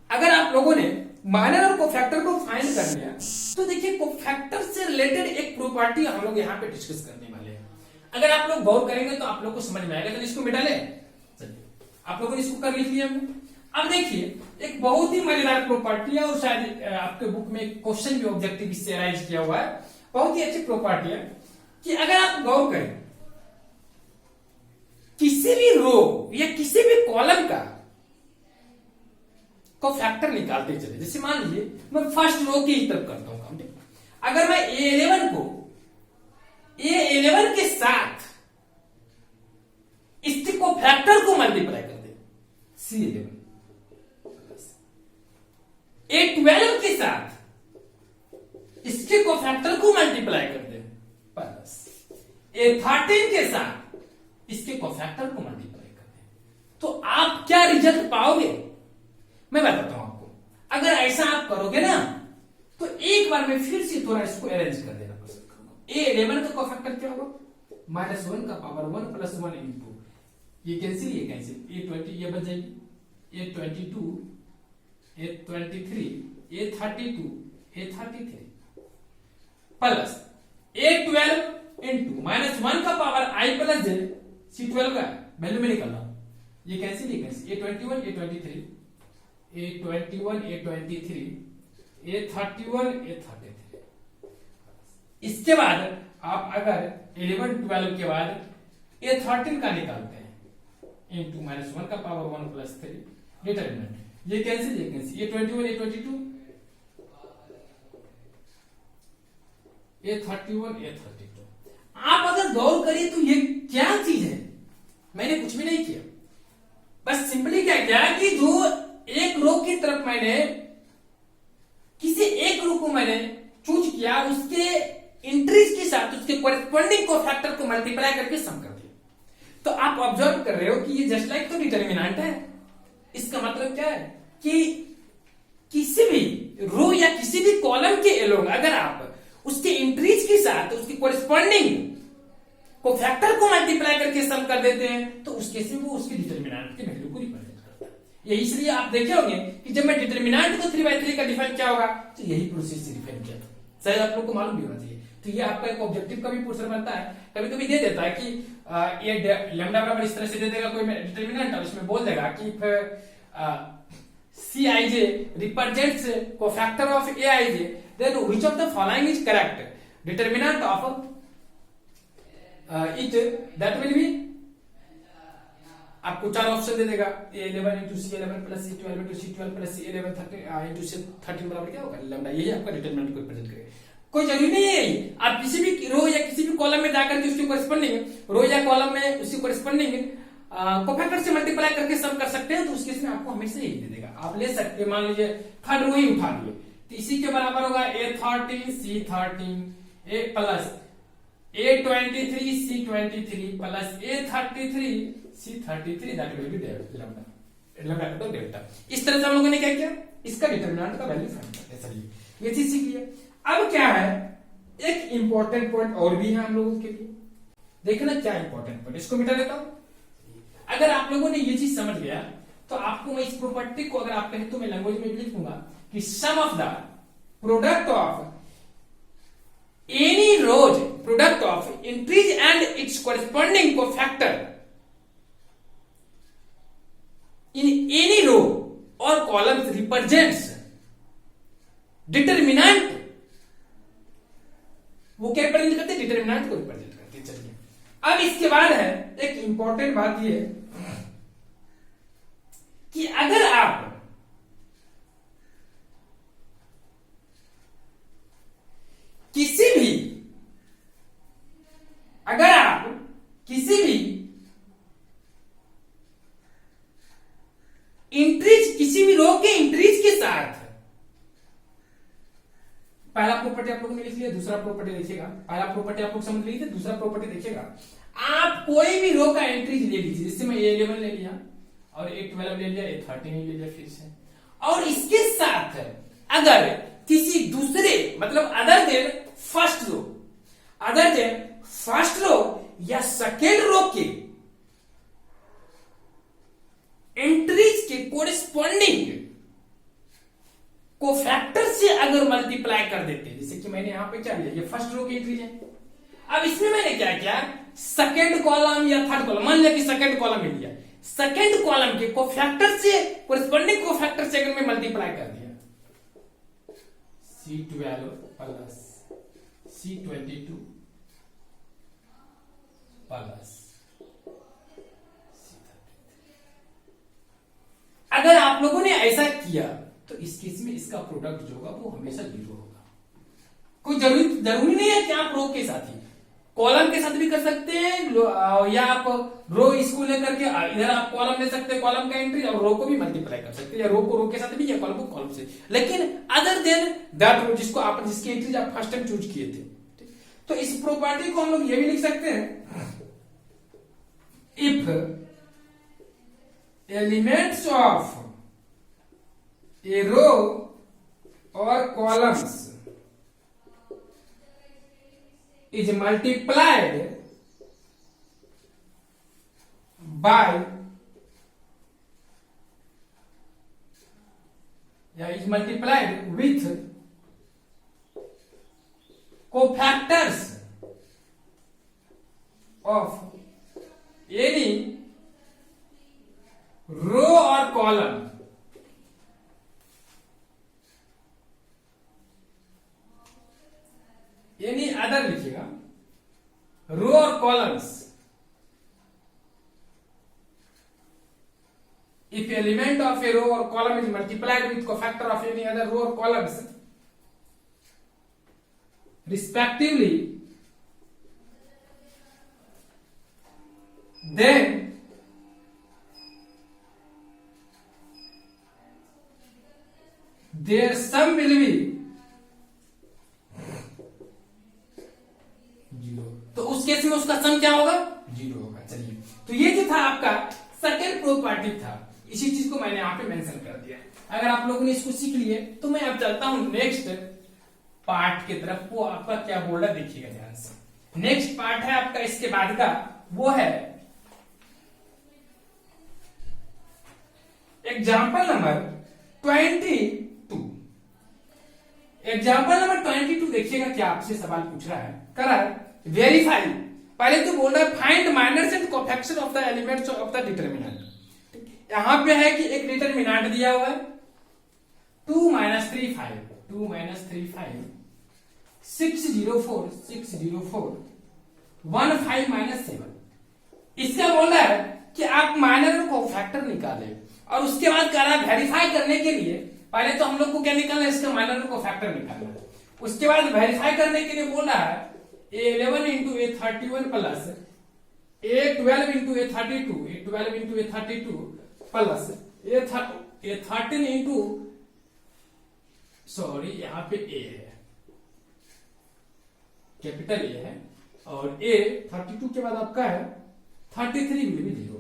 अगर आप लोगों ने माइनर और कोफैक्टर को फाइंड कर लिया तो देखिए कोफैक्टर से रिलेटेड एक प्रॉपर्टी हम लोग यहाँ पे डिस्कस करने वाले हैं। अगर आप लोग गौर करेंगे तो आप लोग को समझ में आएगा। तो इसको मिटा ले, चलिए आप लोगों ने इसको कर लिख लिया हमने। अब देखिए एक बहुत ही मजेदार प्रॉपर्टी है और शायद आपके बुक में क्वेश्चन भी ऑब्जेक्टिव इससे अराइज किया हुआ है, बहुत ही अच्छी प्रॉपर्टी है कि अगर आप गौर करें किसी भी रो या किसी भी कॉलम का कोफैक्टर निकालते चले, जैसे मान लीजिए मैं फर्स्ट रो की ही तरफ करता हूं काम, अगर मैं A11 को A11 के साथ इसके कोफैक्टर को मल्टीप्लाई कर दे C11, A12 के साथ इसके कोफैक्टर को मल्टीप्लाई कर दे प्लस A13 के साथ इसके कोफैक्टर को मल्टीप्लाई कर दे, तो आप क्या रिजल्ट पाओगे मैं बताता हूं आपको। अगर ऐसा आप करोगे ना तो एक बार में फिर से थोड़ा इसको अरेंज कर देना पसंद करूंगा। A11 का कोफैक्टर क्या होगा -1 का पावर 1 + 1 इंटू ये कैंसिल A20 ये बच जाएगी A22 A23 A32 A33 plus A12 into -1 का पावर I + j C12 का वैल्यू में निकालना, ये cancel A21 A23 A21 A23 A31 A33। इसके बाद आप अगर 11 12 के बाद A13 का निकालते हैं इंटू -1 का पावर 1 + 3 डिटरमिनेंट, ये cancel A21 A22 A31 A32। आप अगर गौर करिए तो ये क्या चीज है, मैंने कुछ भी नहीं किया, बस सिंपली क्या किया कि जो एक रो की तरफ मैंने किसी एक रो को मैंने चूज किया उसके इंट्रीज के साथ उसके कोरेस्पोंडिंग कोफैक्टर को मल्टीप्लाई करके सम कर दिया। तो आप ऑब्जर्व कर रहे हो कि ये जस्ट लाइक तो डिटरमिनेंट है। इसका मतलब क्या है कि किसी भी रो या किसी भी कॉलम के एलोंग अगर आप उसके इंट्रीज के साथ उसके कोरेस्पोंडिंग कोफैक्टर को मल्टीप्लाई करके सम कर देते हैं तो उस केस में वो उसके डिटरमिनेंट के वैल्यू को रिप्रेजेंट करता है। ये इसलिए आप देखे होंगे कि जब मैं डिटरमिनेंट को 3/3 का डिफाइन क्या होगा तो यही प्रोसेस से डिफाइन किया था, शायद आप लोग को मालूम भी होना चाहिए। तो ये आपका एक ऑब्जेक्टिव का भी पोर्शन बनता है, कभी कभी दे देता है कि ये लैम्डा बराबर इस तरह से दे देगा कोई डिटरमिनेंट और उसमें बोल देगा कि Cij represents cofactor of Aij, then which of the following is correct? Determinant of it that will be, आपको चार ऑप्शन दे देगा A11 into C11 plus C12 into C12 plus C11 into C13 बराबर क्या होगा लैम्डा, यही आपका डिटरमिनेंट को रिप्रेजेंट करेगा। कोई जरूरी नहीं है आप किसी भी रो या किसी भी कॉलम में जाकर के उसके कोरेस्पोंडिंग रो या कॉलम में उसकी कोरेस्पोंडिंग कोफैक्टर से मल्टीप्लाई करके सम कर सकते हैं, तो उस केस में आपको हमेशा यही दे देगा। आप ले सकते हैं, मान लीजिए थर्ड रो ही उठा लिए तो इसी के बराबर होगा A13 C13 A plus A23 C23 plus A33 C33 that will B delta. इस तरह से हम लोगों ने क्या किया, इसका डिटरमिनेंट का वैल्यू फाइंड करते हैं। चलिए ये चीज सीख लिया। अब क्या है, एक इंपॉर्टेंट पॉइंट और भी है हम लोगों के लिए, देखना क्या इंपॉर्टेंट पॉइंट, इसको मिटा देता हूं। अगर आप लोगों ने ये चीज समझ गया तो आपको मैं इस प्रॉपर्टी को अगर आप कहें तो मैं लैंग्वेज में भी लिखूंगा कि sum of the product of any rows product of entries and its corresponding cofactor in any row और कॉलम्स रिप्रेजेंट्स डिटरमिनेंट। वो क्या रिप्रेजेंट करते हैं, डिटरमिनेंट को रिप्रेजेंट करते हैं। चलिए अब इसके बाद है एक इंपॉर्टेंट बात ये कि अगर आप किसी भी इंट्रीज, किसी भी रो के इंट्रीज के साथ, पहला प्रॉपर्टी आप लोगों ने लिख लिया, दूसरा प्रॉपर्टी देखिएगा, पहला प्रॉपर्टी आप लोग समझ लीजिए, दूसरा प्रॉपर्टी देखिएगा। आप कोई भी रो का एंट्रीज ले लीजिए, जैसे मैं A11 ले लिया और A12 ले लिया, A13 ले लिया फिर से, और इसके साथ अगर किसी दूसरे मतलब अदर देन फर्स्ट रो या सेकेंड रो के एंट्रीज के कोरेस्पॉन्डिंग कोफैक्टर से अगर मल्टीप्लाई कर देते हैं, जैसे कि मैंने यहां पे क्या लिया, ये फर्स्ट रो की एंट्रीज है। अब इसमें मैंने क्या किया, सेकेंड कॉलम या थर्ड कॉलम, मान लिया कि सेकेंड कॉलम में लिया, सेकेंड कॉलम के कोफैक्टर से कोरेस्पॉन्डिंग कोफैक्टर से अगर मैं मल्टीप्लाई कर दिया, C12 प्लस C22 प्लस अगर आप लोगों ने ऐसा किया तो इस केस में इसका प्रोडक्ट जो होगा वो हमेशा 0 होगा। कोई जरूरी नहीं है कि आप रो के साथ ही, कॉलम के साथ भी कर सकते हैं, या आप रो इसको लेकर के इधर आप कॉलम ले सकते हैं, कॉलम का एंट्री, और रो को भी मल्टीप्लाई कर सकते हैं, या रो को रो के साथ भी, या कॉलम को कॉलम से। लेकिन अदर देन दैट रो जिसकी एंट्रीज आप फर्स्ट टाइम चूज किए थे, तो इस प्रॉपर्टी को हम लोग ये भी लिख सकते हैं, if elements of a row or columns is multiplied by is multiplied with cofactors of any row or column, यानी अदर लिखिएगा, रो और columns, if element of a row और column is multiplied with cofactor of any other row और columns respectively, then their sum will be 0। तो उस केस में उसका सम क्या होगा, 0 होगा। चलिए तो ये जो था आपका सेकेंड प्रॉपर्टी था, इसी चीज को मैंने यहाँ पे मेंशन कर दिया। अगर आप लोगों ने इसको सीख लिए तो मैं अब चलता हूं नेक्स्ट पार्ट की तरफ। वो आपका क्या बोल रहा है देखिएगा ध्यान से। नेक्स्ट पार्ट है आपका इसके बाद का, वो है एग्जाम्पल नंबर 22। एग्जाम्पल नंबर 22 देखिएगा क्या आपसे सवाल पूछ रहा है, करा है वेरीफाई। पहले तो बोल रहा है find minors and cofactor of the elements of the determinant. यहां पे है कि एक डिटरमिनेंट दिया हुआ है 2 - 3 5 2 - 3 5 604 604 1 5 - 7। इसका बोल रहा है कि आप माइनर और कोफैक्टर निकाले, और उसके बाद कह रहा है वेरीफाई करने के लिए पहले तो हम लोग को क्या निकालना है, इसका माइनर और कोफैक्टर निकालना है। उसके बाद वेरीफाई करने के लिए बोल रहा है A11 × A31 plus A12 × A32 A12 × A32 plus A13 sorry यहाँ पे A है, कैपिटल A है, और A32 के बाद आपका है 33 विल बी 0।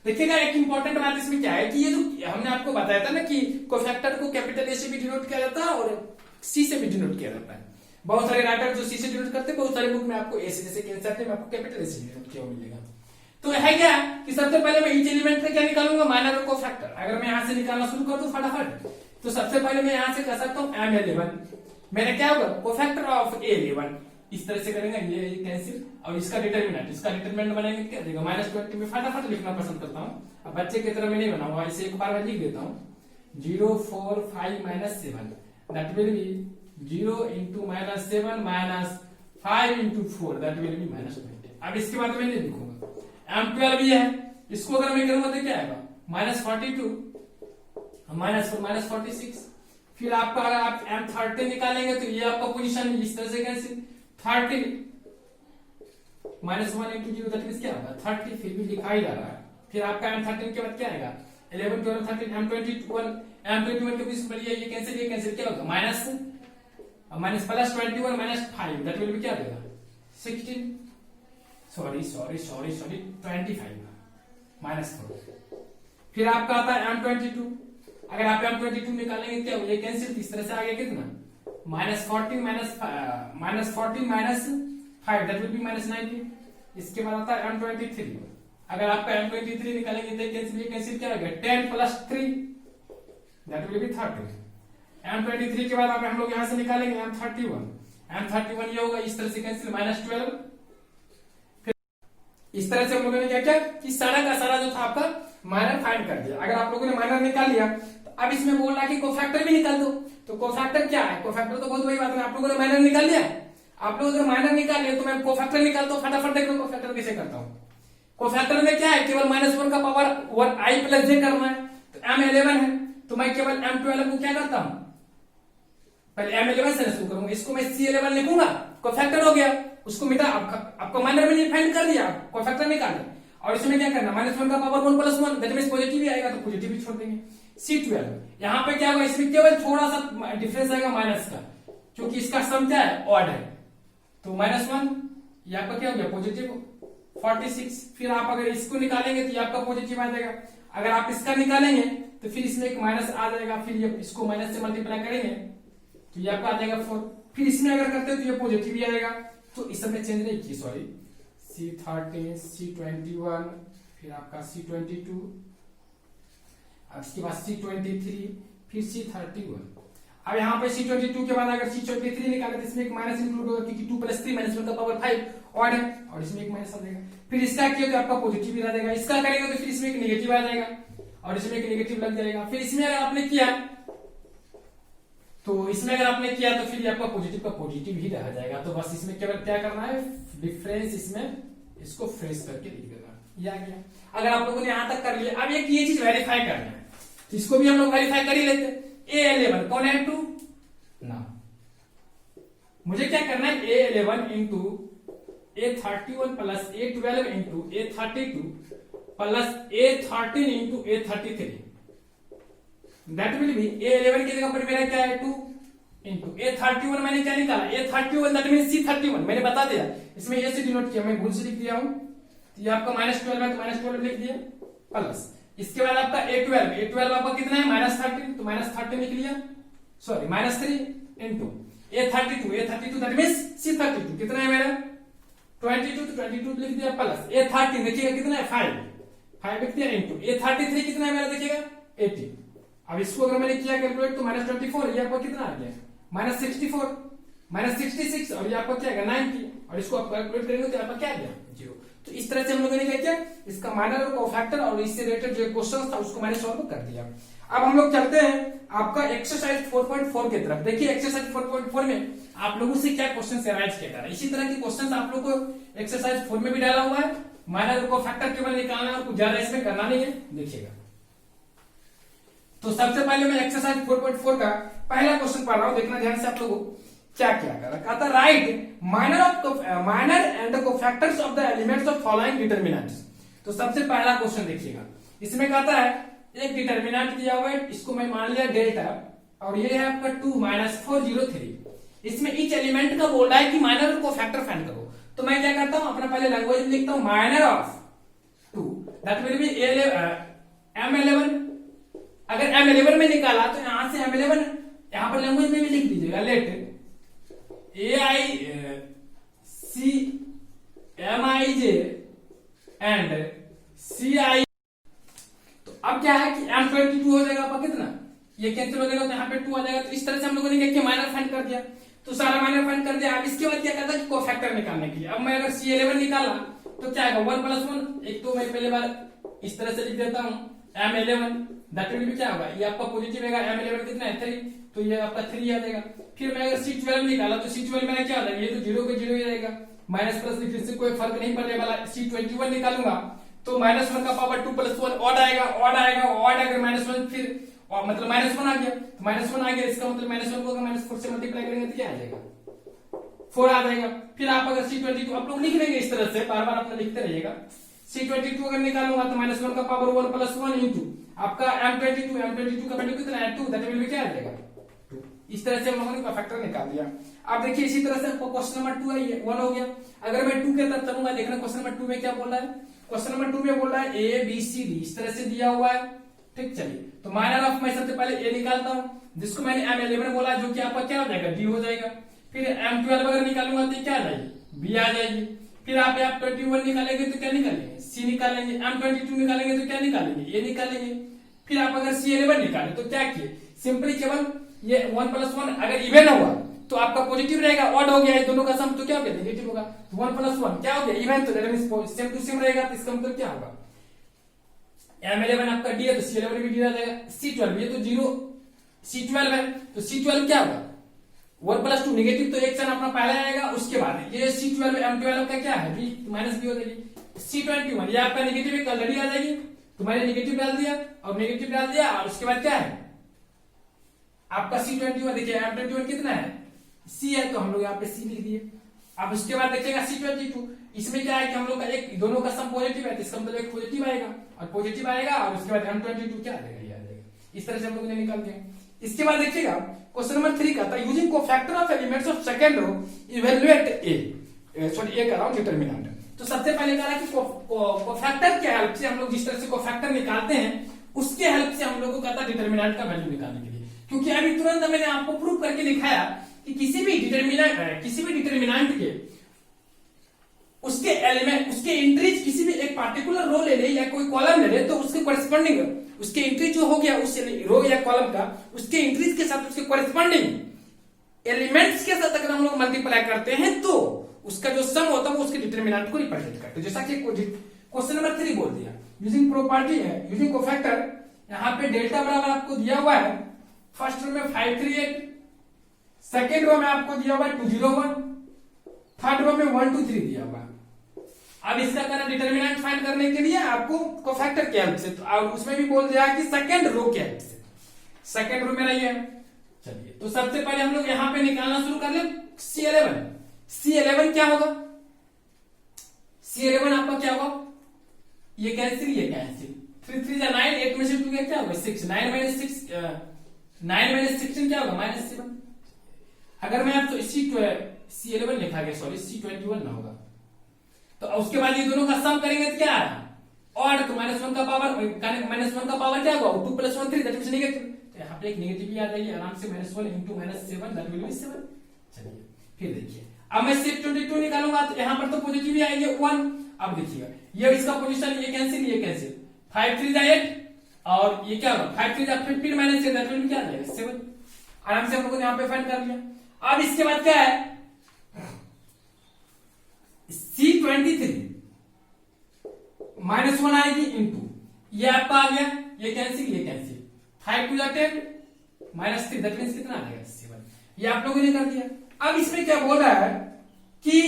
देखिएगा एक इंपॉर्टेंट बात इसमें क्या है कि ये जो हमने आपको आपको बताया था ना कि कोफैक्टर को कैपिटल ए से भी डिनोट किया जाता है और सी से भी डिनोट किया जाता है। बहुत सारे राइटर जो सी से डिनोट करते हैं, बहुत सारे बुक में आपको ए से, जैसे कैंसर में आपको कैपिटल ए से डिनोट किया मिलेगा। तो है क्या कि सबसे पहले मैं ईच एलिमेंट का क्या निकालूंगा, माइनर और कोफैक्टर। अगर मैं यहां से निकालना शुरू कर दूं फटाफट, तो सबसे पहले मैं यहां से कह सकता हूं M11 मेरा क्या होगा, कोफैक्टर ऑफ A11। इस तरह से करेंगे, ये कैंसिल, और इसका डिटरमिनेंट बनेंगे क्या देगा, -20 में फटाफट लिखना पसंद करता हूं। अब बच्चे की तरह मैं नहीं बनाऊंगा, इसे एक बार मैं लिख देता हूं, 0 4 5 -7 that will B 0 into -7 -5 into 4 that will B -20। अब इसके बाद मैं नहीं लिखूंगा। M12 भी है, इसको अगर मैं करूंगा तो क्या आएगा, -42 -46। फिर आपका अगर आप M13 निकालेंगे तो ये आपका पोजीशन इस तरह से कैंसिल, 30 -1 into 0 दैट मींस क्या होगा 30, फिर भी लिखा ही जा रहा है। फिर आपका M13 के बाद क्या आएगा, 11 12 13 M21 के बीच में ये कैंसिल क्या होगा, माइनस +21 -5 दैट विल बी क्या देगा 16, सॉरी 25 -4। फिर आपका आता है M22, अगर आप M22 निकालेंगे क्या ये कैंसिल, इस तरह से आ गया कितना, -14 -5 दैट विल बी -19। इसके बाद आता है M23, अगर आपका M23 निकालेंगे तो कैंसिल क्या होगा, 10 + 3 दैट विल बी 30। M23 के बाद हम लोग यहां से निकालेंगे M31 ये होगा इस तरह से कैंसिल, -12। इस तरह से हम लोगों ने क्या किया कि सारा का सारा जो था आपका माइनर फाइंड कर दिया। अगर आप लोगों ने माइनर निकाल लिया तो अब इसमें बोल रहा है कि कोफैक्टर भी निकाल दो। तो कोफैक्टर क्या है, कोफैक्टर तो बहुत बड़ी बात है, आप लोगों ने माइनर निकाल लिया, आप लोग अगर माइनर निकाल लिया तो मैं कोफैक्टर निकालता हूं, फटाफट देख लो कोफैक्टर कैसे करता हूं। कोफैक्टर में क्या है, केवल -1 का पावर 1 i + j करना है, तो M11 है तो मैं केवल M12 को क्या करता हूं, पहले M11 से शुरू करूंगा, इसको मैं C11 लिखूंगा, कोफैक्टर हो गया, उसको मिटा, आपको माइनर में फाइंड कर दिया, कोफैक्टर निकाल, और इसमें क्या करना, -1 का पावर 1 + 1 दैट मींस पॉजिटिव ही आएगा, तो पॉजिटिव ही छोड़ देंगे। C12 यहां पे क्या होगा, इसमें केवल थोड़ा सा डिफरेंस आएगा माइनस का, क्योंकि इसका सम क्या है, ऑड है, तो -1 ये आपका क्या हो गया पॉजिटिव 46। फिर आप अगर इसको निकालेंगे तो ये आपका पॉजिटिव आ जाएगा, अगर आप इसका निकालेंगे तो फिर इसमें एक माइनस आ जाएगा, फिर ये इसको माइनस से मल्टीप्लाई करेंगे तो ये आपका आ जाएगा 4। फिर इसमें अगर करते हैं तो ये पॉजिटिव ही आएगा, तो इस समय चेंज नहीं की, सॉरी C13 C21 फिर आपका C22, अब इसके बाद C23 फिर C31। अब यहाँ पे C22 के बाद अगर C23 निकाले तो इसमें एक माइनस इंक्लूड होगा, क्योंकि 2 + 3 -1 का पावर 5 ऑड है, और इसमें एक माइनस आ जाएगा। फिर इसका किया तो आपका पॉजिटिव ही आ जाएगा, इसका करेंगे तो फिर इसमें एक नेगेटिव आ जाएगा, और इसमें एक नेगेटिव लग जाएगा। फिर इसमें अगर आपने किया तो इसमें अगर आपने किया तो फिर आपका पॉजिटिव का पॉजिटिव ही रह जाएगा। तो बस इसमें केवल क्या करना है, डिफरेंस इसमें इसको फ्रेश करके लिख देना, ये आ गया। अगर आप लोगों ने यहां तक कर लिया, अब एक ये चीज वेरीफाई करना है, तो इसको भी हम लोग वेरीफाई कर ही लेते हैं। A11 कौन है, M2 ना, मुझे क्या करना है, A11 into A31 + A12 into A32 + A13 into A33 that will B A11 की जगह पर मेरा क्या है 2 इंटू A31 मैंने क्या निकाला, A31 दैट मींस C31 मैंने बता दिया, इसमें ये से डिनोट किया, मैं भूल से लिख दिया हूं, तो ये आपका -12 है तो -12 लिख दिया, प्लस इसके बाद आपका A12 आपका कितना है, -13 तो -13 लिख लिया, sorry -3 into A32 that means C32 कितना है मेरा 22 तो 22 लिख दिया, प्लस A13 देखिएगा कितना है 5 लिख दिया, इंटू A33 कितना है मेरा देखिएगा 80। अब इसको अगर मैंने किया कैलकुलेट तो -24, ये आपका कितना आ गया -64 -66, और ये आपका क्या आएगा 90, और इसको आप कैलकुलेट करेंगे तो आपका क्या आ गया 0। तो इस तरह से हम लोगों ने क्या किया, इसका माइनर और कोफैक्टर और इससे रिलेटेड जो क्वेश्चन था उसको मैंने सॉल्व कर दिया। अब हम लोग चलते हैं आपका एक्सरसाइज 4.4 की तरफ। देखिए एक्सरसाइज 4.4 में आप लोगों से क्या क्वेश्चन अराइज किया जा रहा है, इसी तरह के क्वेश्चन आप लोग को एक्सरसाइज 4 में भी डाला हुआ है, माइनर और कोफैक्टर केवल निकालना है और कुछ ज्यादा इसमें करना नहीं है, देखिएगा। तो सबसे पहले मैं एक्सरसाइज 4.4 का पहला क्वेश्चन पढ़ रहा हूं, देखना ध्यान से आप लोगों क्या क्या कर रहा है। Right minor and cofactors of the elements of following determinants. तो सबसे पहला क्वेश्चन देखिएगा, इसमें कहता है एक डिटरमिनेंट दिया हुआ है, इसको मैं मान लिया डेल्टा, और ये है आपका 2 -403। इसमें ईच एलिमेंट का बोल रहा है कि माइनर और कोफैक्टर फाइंड करो। तो मैं क्या करता हूं, अपना पहले लैंग्वेज लिखता हूं, minor of 2 that will B M11। अगर M11 में निकाला तो यहां से M11 यहां पर लैंग्वेज में भी लिख दीजिएगा, लेट AICMIJ एंड CI। तो अब क्या है कि M22 हो जाएगा आपका कितना, ये कैंसिल हो जाएगा तो यहाँ पे 2 आ जाएगा। तो इस तरह से हम लोगों ने क्या माइनर फाइंड कर दिया, तो सारा माइनर फाइंड कर दिया। अब इसके बाद क्या करता है कि कोफैक्टर निकालने के लिए, अब मैं अगर C11 निकाला तो क्या आएगा 1 + 1, एक तो मैं पहले बार इस तरह से लिख देता हूं M11 दैट विल बी क्या होगा, ये आपका पॉजिटिव रहेगा, M11 कितना है 3, तो ये आपका 3 आ जाएगा। फिर मैं अगर C12 निकाला तो C12 मेरा क्या हो जाएगा, ये तो 0 के 0 ही रहेगा, माइनस प्लस लिखने से कोई फर्क नहीं पड़ने वाला। C21 निकालूंगा तो -1 का पावर 2 + 1 ऑड आएगा, अगर -1 फिर और मतलब -1 आ गया, तो -1 आ गया, इसका मतलब -1 को अगर -4 से मल्टीप्लाई करेंगे तो क्या आ जाएगा 4 आ जाएगा। फिर आप अगर C22 आप लोग लिख लेंगे इस तरह से, बार बार अपना लिखते रहिएगा। C22 अगर निकालूंगा तो -1 का पावर 1 + 1 इंटू आपका M22 का वैल्यू कितना है 2, दैट विल बी क्या आ जाएगा 2। इस तरह से हम लोगों ने फैक्टर निकाल दिया। अब देखिए इसी तरह से आपको क्वेश्चन नंबर 2 है, 1 हो गया। अगर मैं 2 के तरफ चलूंगा, देखना क्वेश्चन नंबर 2 में क्या बोल रहा है, क्वेश्चन नंबर 2 में बोल रहा है ABCD इस तरह से दिया हुआ है, ठीक। चलिए तो माइनर ऑफ मैं सबसे पहले A निकालता हूं, जिसको मैंने M11 बोला, जो कि आपका क्या हो जाएगा D हो जाएगा। फिर M12 अगर निकालूंगा तो क्या आ जाएगी B आ जाएगी। फिर आप 21 निकालेंगे तो क्या निकालेंगे C निकालेंगे, M22 निकालेंगे तो क्या निकालेंगे A निकालेंगे। फिर आप अगर C11 निकाले तो क्या किए, सिंपली केवल ये 1 + 1 अगर इवन हुआ तो आपका पॉजिटिव रहेगा, ऑड हो गया है दोनों का सम तो क्या हो गया नेगेटिव होगा। तो 1 + 1 क्या हो गया इवन, तो that means same to same रहेगा, तो इसका मतलब क्या होगा M11 आपका D है तो C11 भी D आ जाएगा। C12 ये तो 0 C12 है तो C12 क्या होगा 1 + 2 नेगेटिव, तो एक सन अपना पहले आएगा, उसके बाद ये C12 M12 का क्या है B -B हो जाएगी। C21 ये आपका नेगेटिव एक ऑलरेडी आ जाएगी, तो मैंने नेगेटिव डाल दिया और उसके बाद क्या है आपका C21। देखिए M21 कितना है C है, तो हम लोग यहाँ पे C लिख दिए। अब उसके बाद देखिएगा C22, इसमें क्या है कि हम लोग का एक दोनों का सम पॉजिटिव है, तो इसका मतलब एक पॉजिटिव आएगा और उसके बाद M22 क्या आ जाएगा, ये आ जाएगा। इस तरह से हम लोग ने निकाल दिया। इसके बाद देखिएगा क्वेश्चन नंबर 3 का था, using cofactor of elements of second row evaluate A कर रहा हूं डिटरमिनेंट। तो सबसे पहले कह रहा है कि कोफैक्टर के हेल्प से हम लोग जिस तरह से कोफैक्टर निकालते हैं उसके हेल्प से हम लोग को कहता डिटरमिनेंट का वैल्यू निकालने के लिए, क्योंकि अभी तुरंत मैंने आपको प्रूव करके दिखाया कि किसी भी डिटरमिनेंट के उसके एलिमेंट उसके एंट्रीज किसी भी एक पार्टिकुलर रो ले ले या कोई कॉलम ले ले, तो उसके कॉरेस्पॉन्डिंग उसके एंट्री जो हो गया उस रो या कॉलम का उसके एंट्रीज के साथ उसके कॉरेस्पॉन्डिंग एलिमेंट्स के साथ अगर हम लोग मल्टीप्लाई करते हैं तो उसका जो सम होता है वो उसके डिटरमिनेंट को रिप्रेजेंट करता है। जैसा कि क्वेश्चन नंबर 3 बोल दिया, यूजिंग प्रॉपर्टी है यूजिंग कोफैक्टर, यहाँ पे डेल्टा बराबर आपको दिया हुआ है, फर्स्ट रो में 538, सेकेंड रो में आपको दिया हुआ है 201, थर्ड रो में 123 दिया हुआ है। अब इसका करना डिटरमिनेंट फाइंड करने के लिए आपको कोफैक्टर के हेल्प से, तो और उसमें भी बोल दिया कि सेकंड रो के हेल्प से, सेकंड रो मेरा ये है। चलिए तो सबसे पहले हम लोग यहां पे निकालना शुरू कर ले C11 क्या होगा, C11 आपका क्या होगा, ये कैंसिल 3 3 जा 9, 8 में से 2 क्या होगा 6, 9 - 6 16 क्या होगा -7। अगर मैं आपको C11 लिखा गया, सॉरी C21 ना होगा, तो उसके बाद ये दोनों का सम करेंगे तो क्या है ऑड, तो -1 का पावर क्या होगा 2 + 1 3 दैट मींस नेगेटिव, तो यहाँ पे एक नेगेटिव भी आ जाएगी आराम से, -1 × -7 दैट विल बी 7। चलिए फिर देखिए अब मैं C22 निकालूंगा तो यहाँ पर तो पॉजिटिव ही आएंगे 1। अब देखिएगा ये इसका पोजीशन ये कैंसिल 5 3 8 और ये क्या होगा 5 3 15 -7 दैट विल बी क्या आ जाएगा 7। आराम से हम लोगों ने यहाँ पे फाइंड कर लिया। अब इसके बाद क्या है C23 -1 आएगी इंटू ये आपका आ गया, ये कैंसिल 5 2 10 -3 दैट मींस कितना आ जाएगा 7। ये आप लोगों ने कर दिया। अब इसमें क्या बोल रहा है कि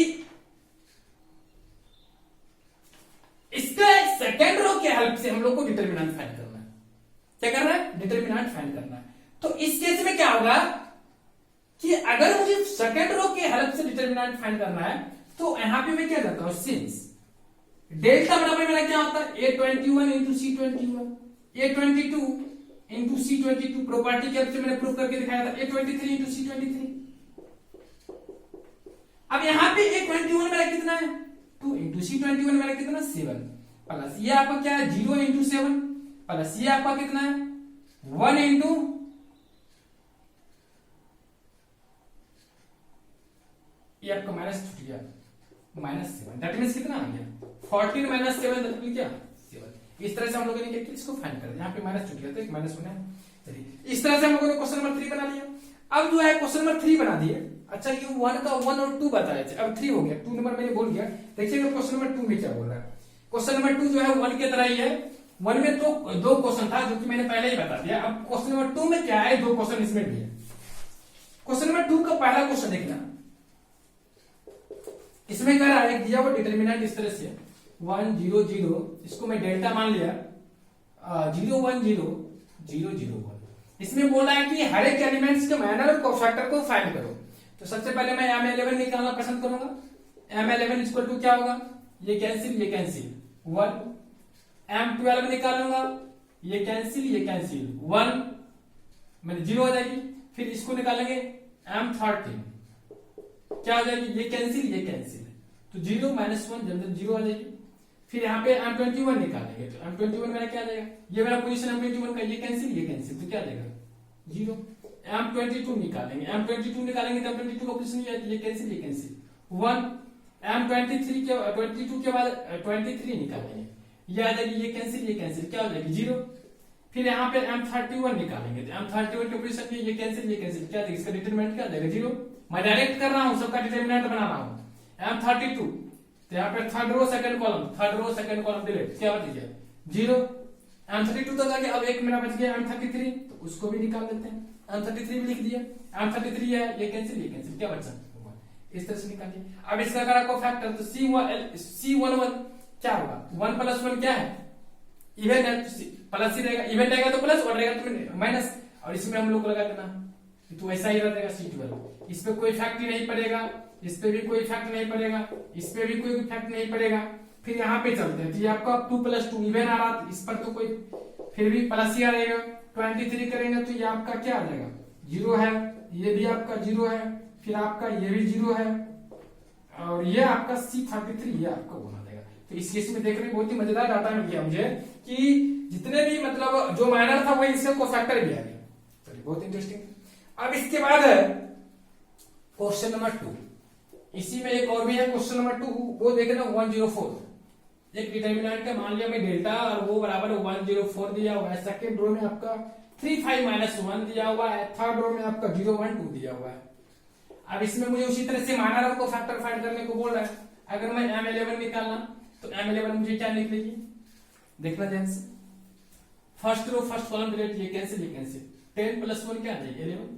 इसके सेकेंड रो के हेल्प से हम लोग को डिटरमिनेंट फाइंड करना है। क्या करना है डिटरमिनेंट फाइंड करना है। तो इस केस में क्या होगा कि अगर मुझे सेकेंड रो के हेल्प से डिटरमिनेंट फाइंड करना है तो यहां पे मैं क्या करता हूं, सिंस डेल्टा बराबर मेरा क्या होता है A21 × C21, A22 × C22, property के हेल्प से मैंने प्रूव करके दिखाया था A23 × C23। अब यहां पे A21 मेरा कितना है 2 × C21 मेरा कितना 7 प्लस ये आपका क्या है 0 × 7 प्लस ये आपका कितना है 1 इंटू ये आपका माइनस छूट गया, -7, दैट मीन्स कितना आ गया 14 माइनस 7, दैट मीन्स क्या 7। इस तरह से हम लोगों ने क्या किया, इसको फाइंड कर दिया, यहाँ पे माइनस छूट गया तो एक माइनस होना है। चलिए इस तरह से हम लोगों ने क्वेश्चन नंबर 3 बना लिया। अब जो है क्वेश्चन नंबर 3 बना दिए। अच्छा ये 1 का 1 और 2 बताया, अब 3 हो गया, 2 नंबर मैंने बोल गया। देखिए क्वेश्चन नंबर 2 में क्या बोल रहा है। क्वेश्चन नंबर 2 जो है 1 के तरह ही है। 1 में तो दो क्वेश्चन था जो कि मैंने पहले ही बता दिया। अब क्वेश्चन नंबर 2 में क्या है, दो क्वेश्चन इसमें भी है। क्वेश्चन नंबर 2 का पहला क्वेश्चन देखना, इसमें कह रहा है दिया हुआ डिटरमिनेंट इस तरह से 1 0 0, इसको मैं डेल्टा मान लिया 0 1 0 0 0 1। इसमें बोला है कि हर एक एलिमेंट्स के माइनर और कोफैक्टर को फाइंड करो। तो सबसे पहले मैं M11 निकालना पसंद करूंगा। M11 इक्वल टू क्या होगा, ये कैंसिल 1। M12 निकालूंगा, ये कैंसिल 1, मैंने 0 हो जाएगी। फिर इसको निकालेंगे M13, क्या हो जाएगी, ये कैंसिल तो 0 - 1 जब 0 आ जाएगी। फिर यहाँ पे M21 निकालेंगे तो M21 मेरा क्या आ जाएगा, ये मेरा पोजीशन M21 का, ये कैंसिल तो क्या आ जाएगा 0। M22 निकालेंगे, तो M22 का पोजीशन ये कैंसिल 1। M23 के 22 के बाद 23 निकालेंगे, ये आ जाएगी ये कैंसिल क्या हो जाएगी 0। फिर यहाँ पे M31 निकालेंगे तो M31 के पोजीशन ये कैंसिल क्या आ जाएगा, इसका डिटरमिनेंट क्या आ जाएगा 0। मैं डायरेक्ट कर रहा हूं, सबका डिटरमिनेंट बना रहा हूं। M32 तो यहाँ पे third row second column delete, क्या बच गया 0। M32 तक आ गया। अब एक मेरा बच गया M33, तो उसको भी निकाल देते हैं। M33 भी लिख दिया, M33 है, ये कैंसिल क्या बचा 1, इस तरह से निकालिए। अब इसका करा को फैक्टर तो C11 क्या होगा, 1 + 1 क्या है इवन है, प्लस ही रहेगा, इवन रहेगा तो प्लस और रहेगा तो माइनस, और इसमें हम लोग को लगा देना तो ऐसा ही रहेगा C12। इस पे कोई इफेक्ट ही नहीं पड़ेगा, इस पे भी कोई इफेक्ट नहीं पड़ेगा, इस पे भी कोई इफेक्ट नहीं पड़ेगा। फिर यहाँ पे चलते हैं तो ये आपका 2 + 2 इवन आ रहा, इस पर तो कोई फिर भी प्लस ही आ रहेगा। 23 करेंगे तो ये आपका क्या आ जाएगा 0 है, ये भी आपका 0 है, फिर आपका ये भी 0 है, और ये आपका C33 ये आपका बना देगा। तो इस केस में देखने बहुत ही मजेदार डाटा मिल गया मुझे कि जितने भी मतलब जो माइनर था वही इसका कोफैक्टर भी आ गया। चलिए बहुत इंटरेस्टिंग। अब इसके बाद है क्वेश्चन नंबर 2। इसी में एक और भी है क्वेश्चन नंबर 2, वो देखना 104। एक डिटरमिनेंट का मान लिया मैं डेल्टा और वो बराबर 104 दिया हुआ है। सेकंड रो में आपका 3 5 - 1 दिया हुआ है, थर्ड रो में आपका 0 1 2 दिया हुआ है। अब इसमें मुझे उसी तरह से माइनर और कोफैक्टर फाइंड करने को बोल रहा है। अगर मैं M11 निकालना तो M11 मुझे क्या निकलेगी, देखना ध्यान से। First row first column delete, ये कैंसिल 10 + 1 क्या आ जाएगी 11।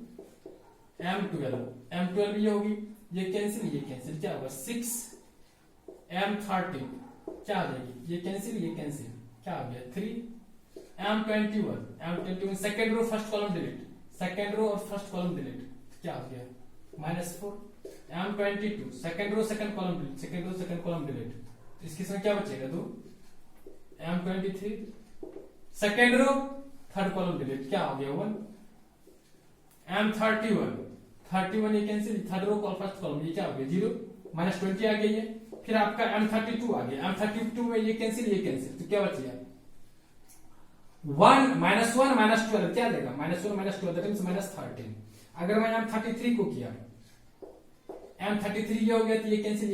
M12 ये होगी, ये कैंसिल क्या होगा 6। M13 क्या आ जाएगी, ये कैंसिल क्या हो गया 3। M21 second row first column delete, second row और फर्स्ट कॉलम डिलीट, क्या हो गया -4। M22 second row second column delete, second row second column delete, तो इसके साथ क्या बचेगा 2। M23 second row third column delete, क्या हो गया 1। M31 ये कैंसिल, थर्ड रो और फर्स्ट कॉलम ये क्या हो गया 0, -20 आ गई है। फिर आपका M32 आ गया, M32 में ये कैंसिल तो क्या बच गया 1 - 12 क्या देगा -1 - 12 दैट मींस -13। अगर मैं M33 को किया, M33 ये हो गया तो ये कैंसिल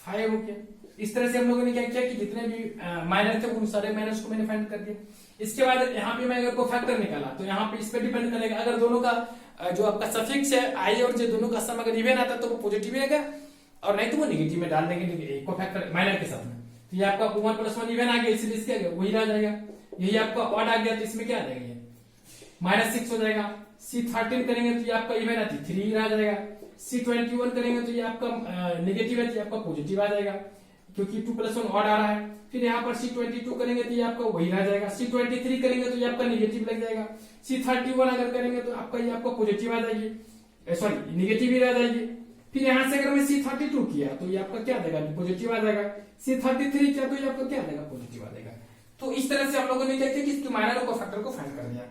5 हो गया। इस तरह से हम लोगों ने क्या किया कि जितने भी माइनर थे उन सारे माइनर्स को मैंने फाइंड कर दिया। इसके बाद यहाँ पे मैं अगर को फैक्टर निकाला तो यहाँ पे इस पे डिपेंड करेगा, अगर दोनों का जो आपका सफिक्स है आई और जे दोनों का सम अगर इवन आता तो वो पॉजिटिव रहेगा, और नहीं तो वो नेगेटिव में डाल देंगे को फैक्टर माइनर के साथ में। तो ये आपका 1 + 1 इवन आ गया, इसलिए इसके आगे वही रह जाएगा। यही आपका ऑड आ गया तो इसमें क्या आ जाएगा ये -6 हो जाएगा। C13 करेंगे तो ये आपका इवन आती 3 रह जाएगा। C21 करेंगे तो ये आपका नेगेटिव है तो ये आपका पॉजिटिव आ जाएगा, क्योंकि 2 + 1 ऑड आ रहा है। फिर यहाँ पर C22 करेंगे तो ये आपका वही रह जाएगा। C23 करेंगे तो ये आपका नेगेटिव लग जाएगा। C31 अगर करेंगे तो आपका ये आपका पॉजिटिव आ जाएगी, सॉरी नेगेटिव ही रह जाएगी। फिर यहाँ से अगर मैं C32 किया तो ये आपका क्या देगा पॉजिटिव आ जाएगा। C33 किया तो ये आपका क्या देगा पॉजिटिव आ जाएगा। तो इस तरह से हम लोगों ने क्या किया कि इसके माइनर को फैक्टर को फाइंड कर दिया।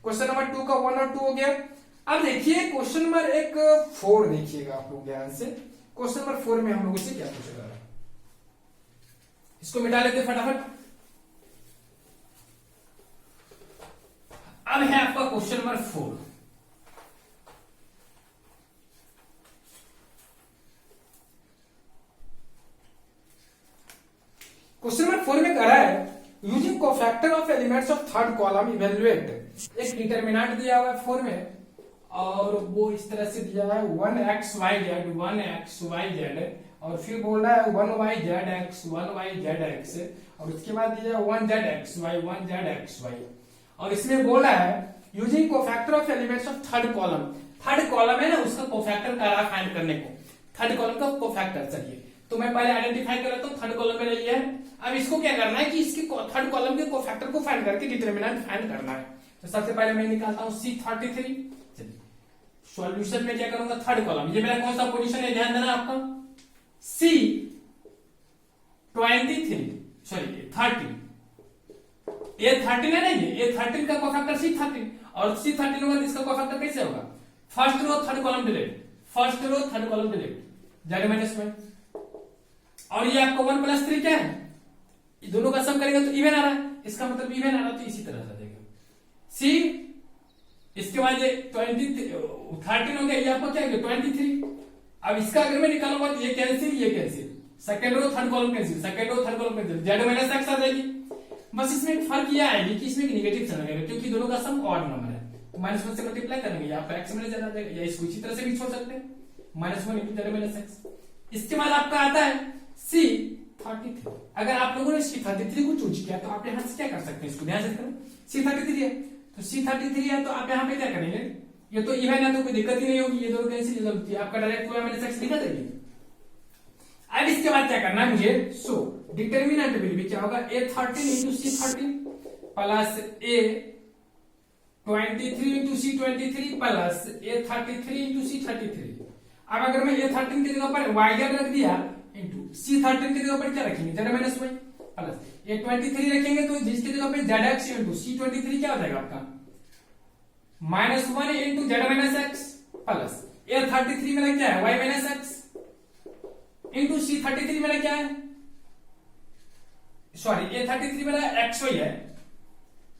क्वेश्चन नंबर 2 का 1 और 2 हो गया। अब देखिए क्वेश्चन नंबर 4 देखिएगा आप लोग ध्यान से। क्वेश्चन नंबर 4 में हम लोगों से क्या पूछा जा रहा है, इसको मिटा लेते फटाफट। अब है आपका क्वेश्चन नंबर 4। क्वेश्चन नंबर 4 में कह रहा है using cofactor of elements of third column evaluate. एक डिटरमिनेंट दिया हुआ है 4 में और वो इस तरह से दिया है 1xyz 1xyz और फिर बोल रहा है 1yzx 1yzx और उसके बाद दिया है 1zxy 1zxy और इसमें बोल रहा है using cofactor of elements of third column. Third column है ना, उसका कोफैक्टर का फाइंड करने को, थर्ड कॉलम का कोफैक्टर चाहिए। तो मैं पहले आइडेंटिफाई कर लेता हूँ थर्ड कॉलम में लिया है। अब इसको क्या करना है कि इसके थर्ड कॉलम के कोफैक्टर को फाइंड करके डिटरमिनेंट फाइंड करना है। तो सबसे पहले मैं निकालता हूँ C33। सॉल्यूशन में क्या करूंगा, थर्ड कॉलम, ये मेरा कौन सा पोजीशन है ध्यान देना आपका, C23 सॉरी 30, A13 है ना, ये A13 का कोफैक्टर C13 और C13 होगा, इसका कोफैक्टर कैसे होगा, first row third column delete, first row third column delete, z minus 1 और ये आपको 1 प्लस 3 क्या है, ये दोनों का सम करेगा तो इवन आ रहा है, इसका मतलब इवन आ रहा है, तो इसी तरह से देगा C। इसके बाद ये 13 हो गया, ये आपको क्या है 23। अब इसका अगर मैं निकालूंगा तो ये कैंसिल, ये cancel, second row third column cancel, second row third column cancel, Z minus X आ जाएगी। बस इसमें एक फर्क यह आएगी कि इसमें नेगेटिव साइन लगेगा क्योंकि दोनों का सम ऑड नंबर है, तो -1 से मल्टीप्लाई करेंगे या आपका एक्स माइनस जेड आ जाएगा, या इसको इसी तरह से भी छोड़ सकते हैं -1 इंटू जेड माइनस एक्स। इसके बाद आपका आता है C33। अगर आप लोगों ने C33 को चूज किया तो आप यहां से क्या कर सकते हैं, इसको ध्यान से करो, C33 है तो C33 है तो आप यहाँ पे क्या करेंगे, ये तो इवन है तो कोई दिक्कत ही नहीं होगी, ये दोनों कैंसिल हो जाती है, आपका डायरेक्ट 2 माइनस एक्स लिखा जाएगी। अब इसके बाद क्या करना है मुझे, सो डिटरमिनेंट विल बी क्या होगा, A13 into C13 plus A23 into C23 plus A33 into C33। अब अगर मैं A13 की जगह पर yz रख दिया इंटू C13 की जगह पर क्या रखेंगे, z minus y plus A23 रखेंगे तो जिसकी जगह पे zx इंटू C23 क्या हो जाएगा आपका -1 into z minus x plus A33 मेरा क्या है y minus x into C33 मेरा क्या है, सॉरी A33 मेरा xy है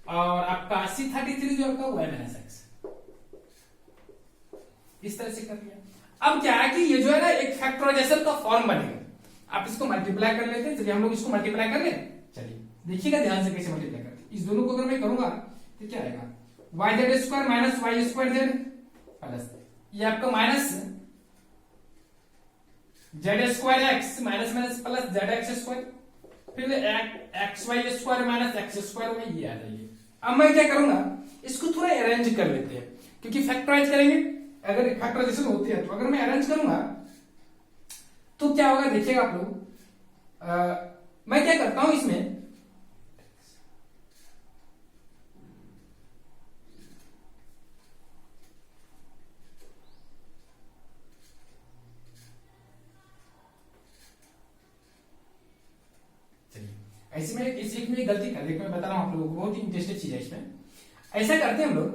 और आपका C33 जो आपका y माइनस एक्स। इस तरह से कर लिया। अब क्या है कि ये जो है ना एक फैक्टराइजेशन का फॉर्म बनेगा, आप इसको मल्टीप्लाई कर लेते हैं, चलिए हम लोग इसको मल्टीप्लाई कर ले, चलिए देखिएगा ध्यान से कैसे मल्टीप्लाई करते हैं। इस दोनों को अगर मैं करूंगा तो क्या आएगा, yz square minus y square Z plus ये आपका minus Z square x minus minus plus Z x square, फिर X Y square minus x square में ये आ जाएगी। अब मैं क्या करूंगा, इसको थोड़ा अरेंज कर लेते हैं क्योंकि फैक्टराइज करेंगे, अगर फैक्टराइजेशन होती है तो अगर मैं अरेंज करूंगा तो क्या होगा देखिएगा आप लोग। मैं क्या करता हूं इसमें, ऐसे में इस में गलती कर, देखो मैं बता रहा हूं आप लोगों को, बहुत ही इंटरेस्टिंग चीज है इसमें। ऐसा करते हैं हम लोग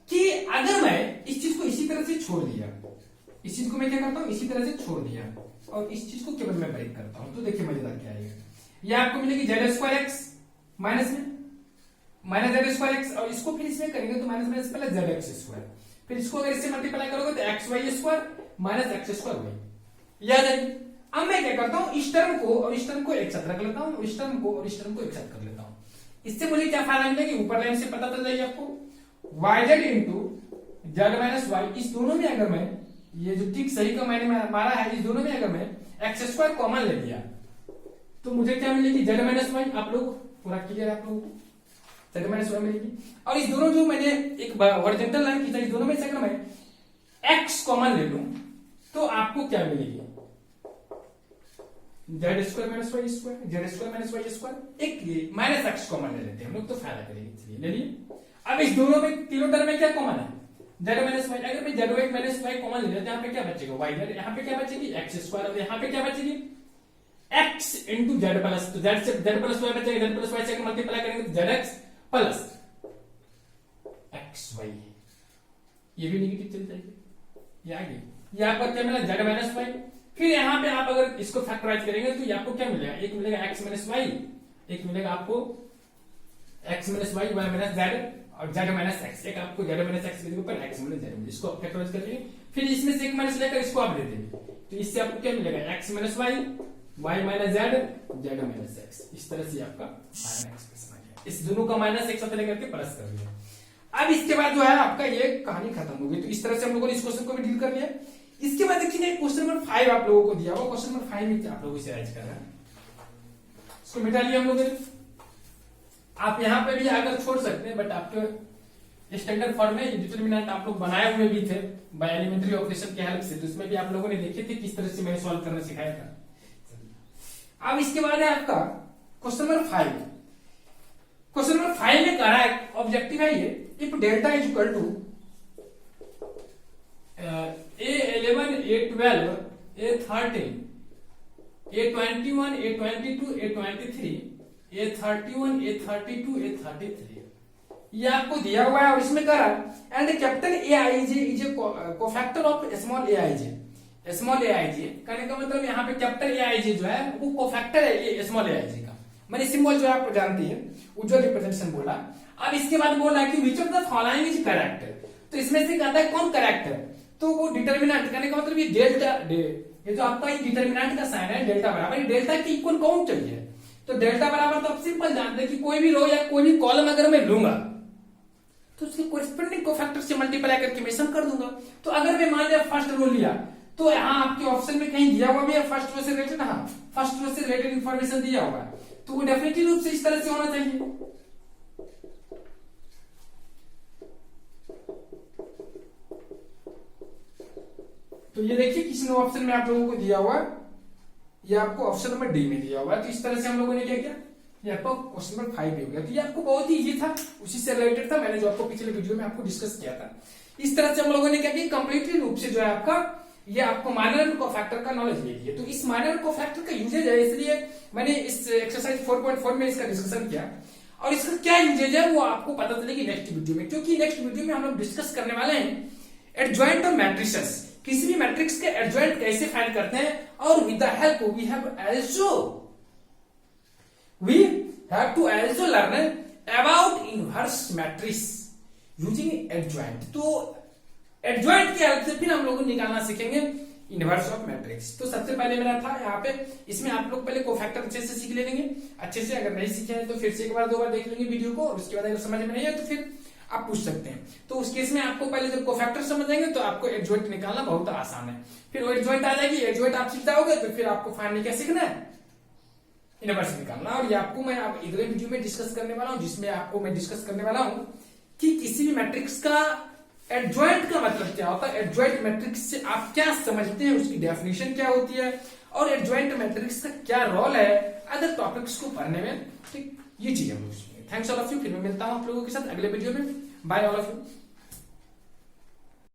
कि अगर मैं इस चीज को इसी तरह से छोड़ दिया, इस चीज को मैं क्या करता हूं इसी तरह से छोड़ दिया और इस चीज को केवल मैं ब्रेक करता हूं, तो देखिए मजेदार क्या आएगा, ये आपको मिलेगी जेड स्क्वायर एक्स माइनस में माइनस जेड स्क्वायर एक्स और इसको फिर इसमें करेंगे तो minus minus plus Z x square, फिर इसको अगर इससे मल्टीप्लाई करोगे तो x Y square minus x square y, याद आएगी। अब मैं क्या करता हूं, इस टर्म को और इस टर्म को एक साथ रख लेता हूं, इस टर्म को और इस टर्म को एक साथ कर लेता हूं। इससे मुझे क्या फायदा मिलेगा, ऊपर लाइन से पता चल जाएगी आपको, yz into z minus y, इस दोनों में अगर मैं ये जो ठीक सही का मैंने मारा है, इस दोनों में अगर मैं एक्स स्क्वायर कॉमन ले लिया तो मुझे क्या मिलेगी, जेड माइनस वाई। आप लोग पूरा क्लियर, आप लोगों को जेड माइनस वाई मिलेगी। और इस दोनों जो मैंने एक हॉरिजॉन्टल लाइन खींचा, इस दोनों में से अगर मैं एक्स कॉमन ले लूं तो आपको क्या मिलेगी, z square minus y square, z square minus y square, एक माइनस एक्स कॉमन ले लेते हैं हम लोग तो फायदा करेंगे, चलिए ले लिए। अब इस दोनों में तीनों टर्म में क्या कॉमन है, जेड माइनस वाई, अगर मैं z y minus y common ले लेते हैं, यहाँ पे क्या बचेगा वाई जेड, यहाँ पे क्या बचेगी एक्स स्क्वायर और यहाँ पे क्या बचेगी एक्स इंटू जेड प्लस, तो जेड से जेड प्लस वाई बचेगा, जेड प्लस वाई से मल्टीप्लाई करेंगे तो Z X plus X Y, ये भी नेगेटिव चल जाएगी, ये आ गई, ये आपका क्या मिला जेड माइनस वाई। फिर यहाँ पे आप अगर इसको फैक्टराइज करेंगे तो ये आपको क्या मिलेगा, एक मिलेगा एक्स माइनस वाई, एक मिलेगा आपको x minus y y minus z और जेड माइनस एक्स, एक आपको जेड माइनस एक्स के ऊपर एक्स माइनस जेड, इसको फैक्टराइज कर लेंगे, फिर इसमें से एक माइनस लेकर इसको आप दे देंगे, तो इससे आपको क्या मिलेगा, x minus y, y minus z, z minus x. इस तरह से आपका फाइनल एक्सप्रेशन आ गया। इस दोनों का माइनस एक साथ लेकर के प्लस कर दिया। अब इसके बाद जो है आपका ये कहानी खत्म हो गई। तो इस तरह से हम लोगों ने इस क्वेश्चन को भी डील कर लिया। इसके बाद देखिए क्वेश्चन नंबर 5 आप लोगों को दिया हुआ, क्वेश्चन नंबर 5 में आप लोगों से राइज कर रहा है, इसको मिटा लिया हम लोगों ने। आप यहाँ पे भी आकर छोड़ सकते हैं, बट आपके स्टैंडर्ड फॉर्म में डिटरमिनेंट आप लोग बनाए हुए भी थे बाय एलिमेंट्री ऑपरेशन की हेल्प से, तो उसमें भी आप लोगों ने देखे थे किस तरह से मैंने सॉल्व करना सिखाया था। अब इसके बाद है आपका क्वेश्चन नंबर 5। क्वेश्चन नंबर 5 में कह रहा है, ऑब्जेक्टिव है ये, if delta is equal to A11, A12, A13, A21, A22, A23, A31, A32, A33 ये आपको दिया हुआ है। और इसमें कह रहा है and capital Aij is a cofactor of small aij। Small aij कहने का मतलब यहाँ पे कैपिटल Aij जो है वो कोफैक्टर है स्मॉल aij का, मैंने सिंबल जो है आप जानती है, उज्ज्वल रिप्रेजेंटेशन बोला। अब इसके बाद बोला कि which of the following is correct, तो इसमें से कहता है कौन करेक्ट है, तो वो डिटरमिनेंट कहने का मतलब ये डेल्टा, ये जो आपका डिटरमिनेंट का साइन है डेल्टा बराबर, डेल्टा के इक्वल कौन चाहिए, तो डेल्टा बराबर तो आप सिंपल जानते हैं कि कोई भी रो या कोई भी कॉलम अगर मैं लूंगा तो उसके कोरिस्पोंडिंग कोफैक्टर से मल्टीप्लाई करके मैं सम कर दूंगा। तो अगर मैं मान लिया फर्स्ट रो लिया, तो यहाँ आपके ऑप्शन में कहीं दिया हुआ भी है फर्स्ट रो से रिलेटेड, हाँ फर्स्ट रो से रिलेटेड इंफॉर्मेशन दिया हुआ है, तो वो डेफिनेटली रूप से इस तरह से होना चाहिए। तो ये देखिए किसी ने ऑप्शन में आप लोगों को दिया हुआ, ये आपको ऑप्शन नंबर डी में दिया हुआ है। तो इस तरह से हम लोगों ने क्या किया, ये आपको क्वेश्चन नंबर 5 हो गया। तो ये आपको बहुत ही इजी था, उसी से रिलेटेड था, मैंने जो आपको पिछले वीडियो में आपको डिस्कस किया था। इस तरह से हम लोगों ने क्या किया, कंप्लीटली रूप से जो है आपका ये आपको माइनर कोफैक्टर का नॉलेज ले लिया। तो इस माइनर कोफैक्टर का यूजेज है, इसलिए मैंने इस एक्सरसाइज 4.4 में इसका डिस्कशन किया, और इसका क्या यूजेज है वो आपको पता चलेगी नेक्स्ट वीडियो में, क्योंकि नेक्स्ट वीडियो में हम लोग डिस्कस करने वाले हैं एडजॉइंट ऑफ मैट्रिसेस, किसी भी मैट्रिक्स के एडजॉइंट कैसे फाइंड करते हैं, और with the help we have to also learn about inverse matrix using adjoint. तो एडजॉइंट की हेल्प से फिर हम लोग निकालना सीखेंगे इनवर्स ऑफ मैट्रिक्स। तो सबसे पहले मेरा था यहाँ पे, इसमें आप लोग पहले कोफैक्टर अच्छे से सीख लेंगे, अच्छे से अगर नहीं सीखे हैं तो फिर से एक बार 2 बार देख लेंगे वीडियो को, और उसके बाद अगर समझ में नहीं है तो फिर आप पूछ सकते हैं। तो उस केस में आपको पहले जब कोफैक्टर समझ आएंगे तो आपको एडजॉइंट निकालना बहुत आसान है। फिर वो एडजॉइंट आ जाएगी, एडजॉइंट आप सीख जाओगे तो फिर आपको फाइनली क्या सीखना है, इनवर्स निकालना। और ये आपको मैं अब अगले वीडियो में डिस्कस करने वाला हूं, जिसमें आपको मैं डिस्कस करने वाला हूं कि किसी भी मैट्रिक्स का एडजॉइंट का मतलब क्या होता है, एडजॉइंट मैट्रिक्स से आप क्या समझते हैं, उसकी डेफिनेशन क्या होती है, और एडजॉइंट मैट्रिक्स का क्या रोल है अदर टॉपिक्स को पढ़ने में। ठीक, ये चीज है। Thanks all of you. फिर मैं मिलता हूं आप लोगों के साथ अगले वीडियो में। Bye all of you.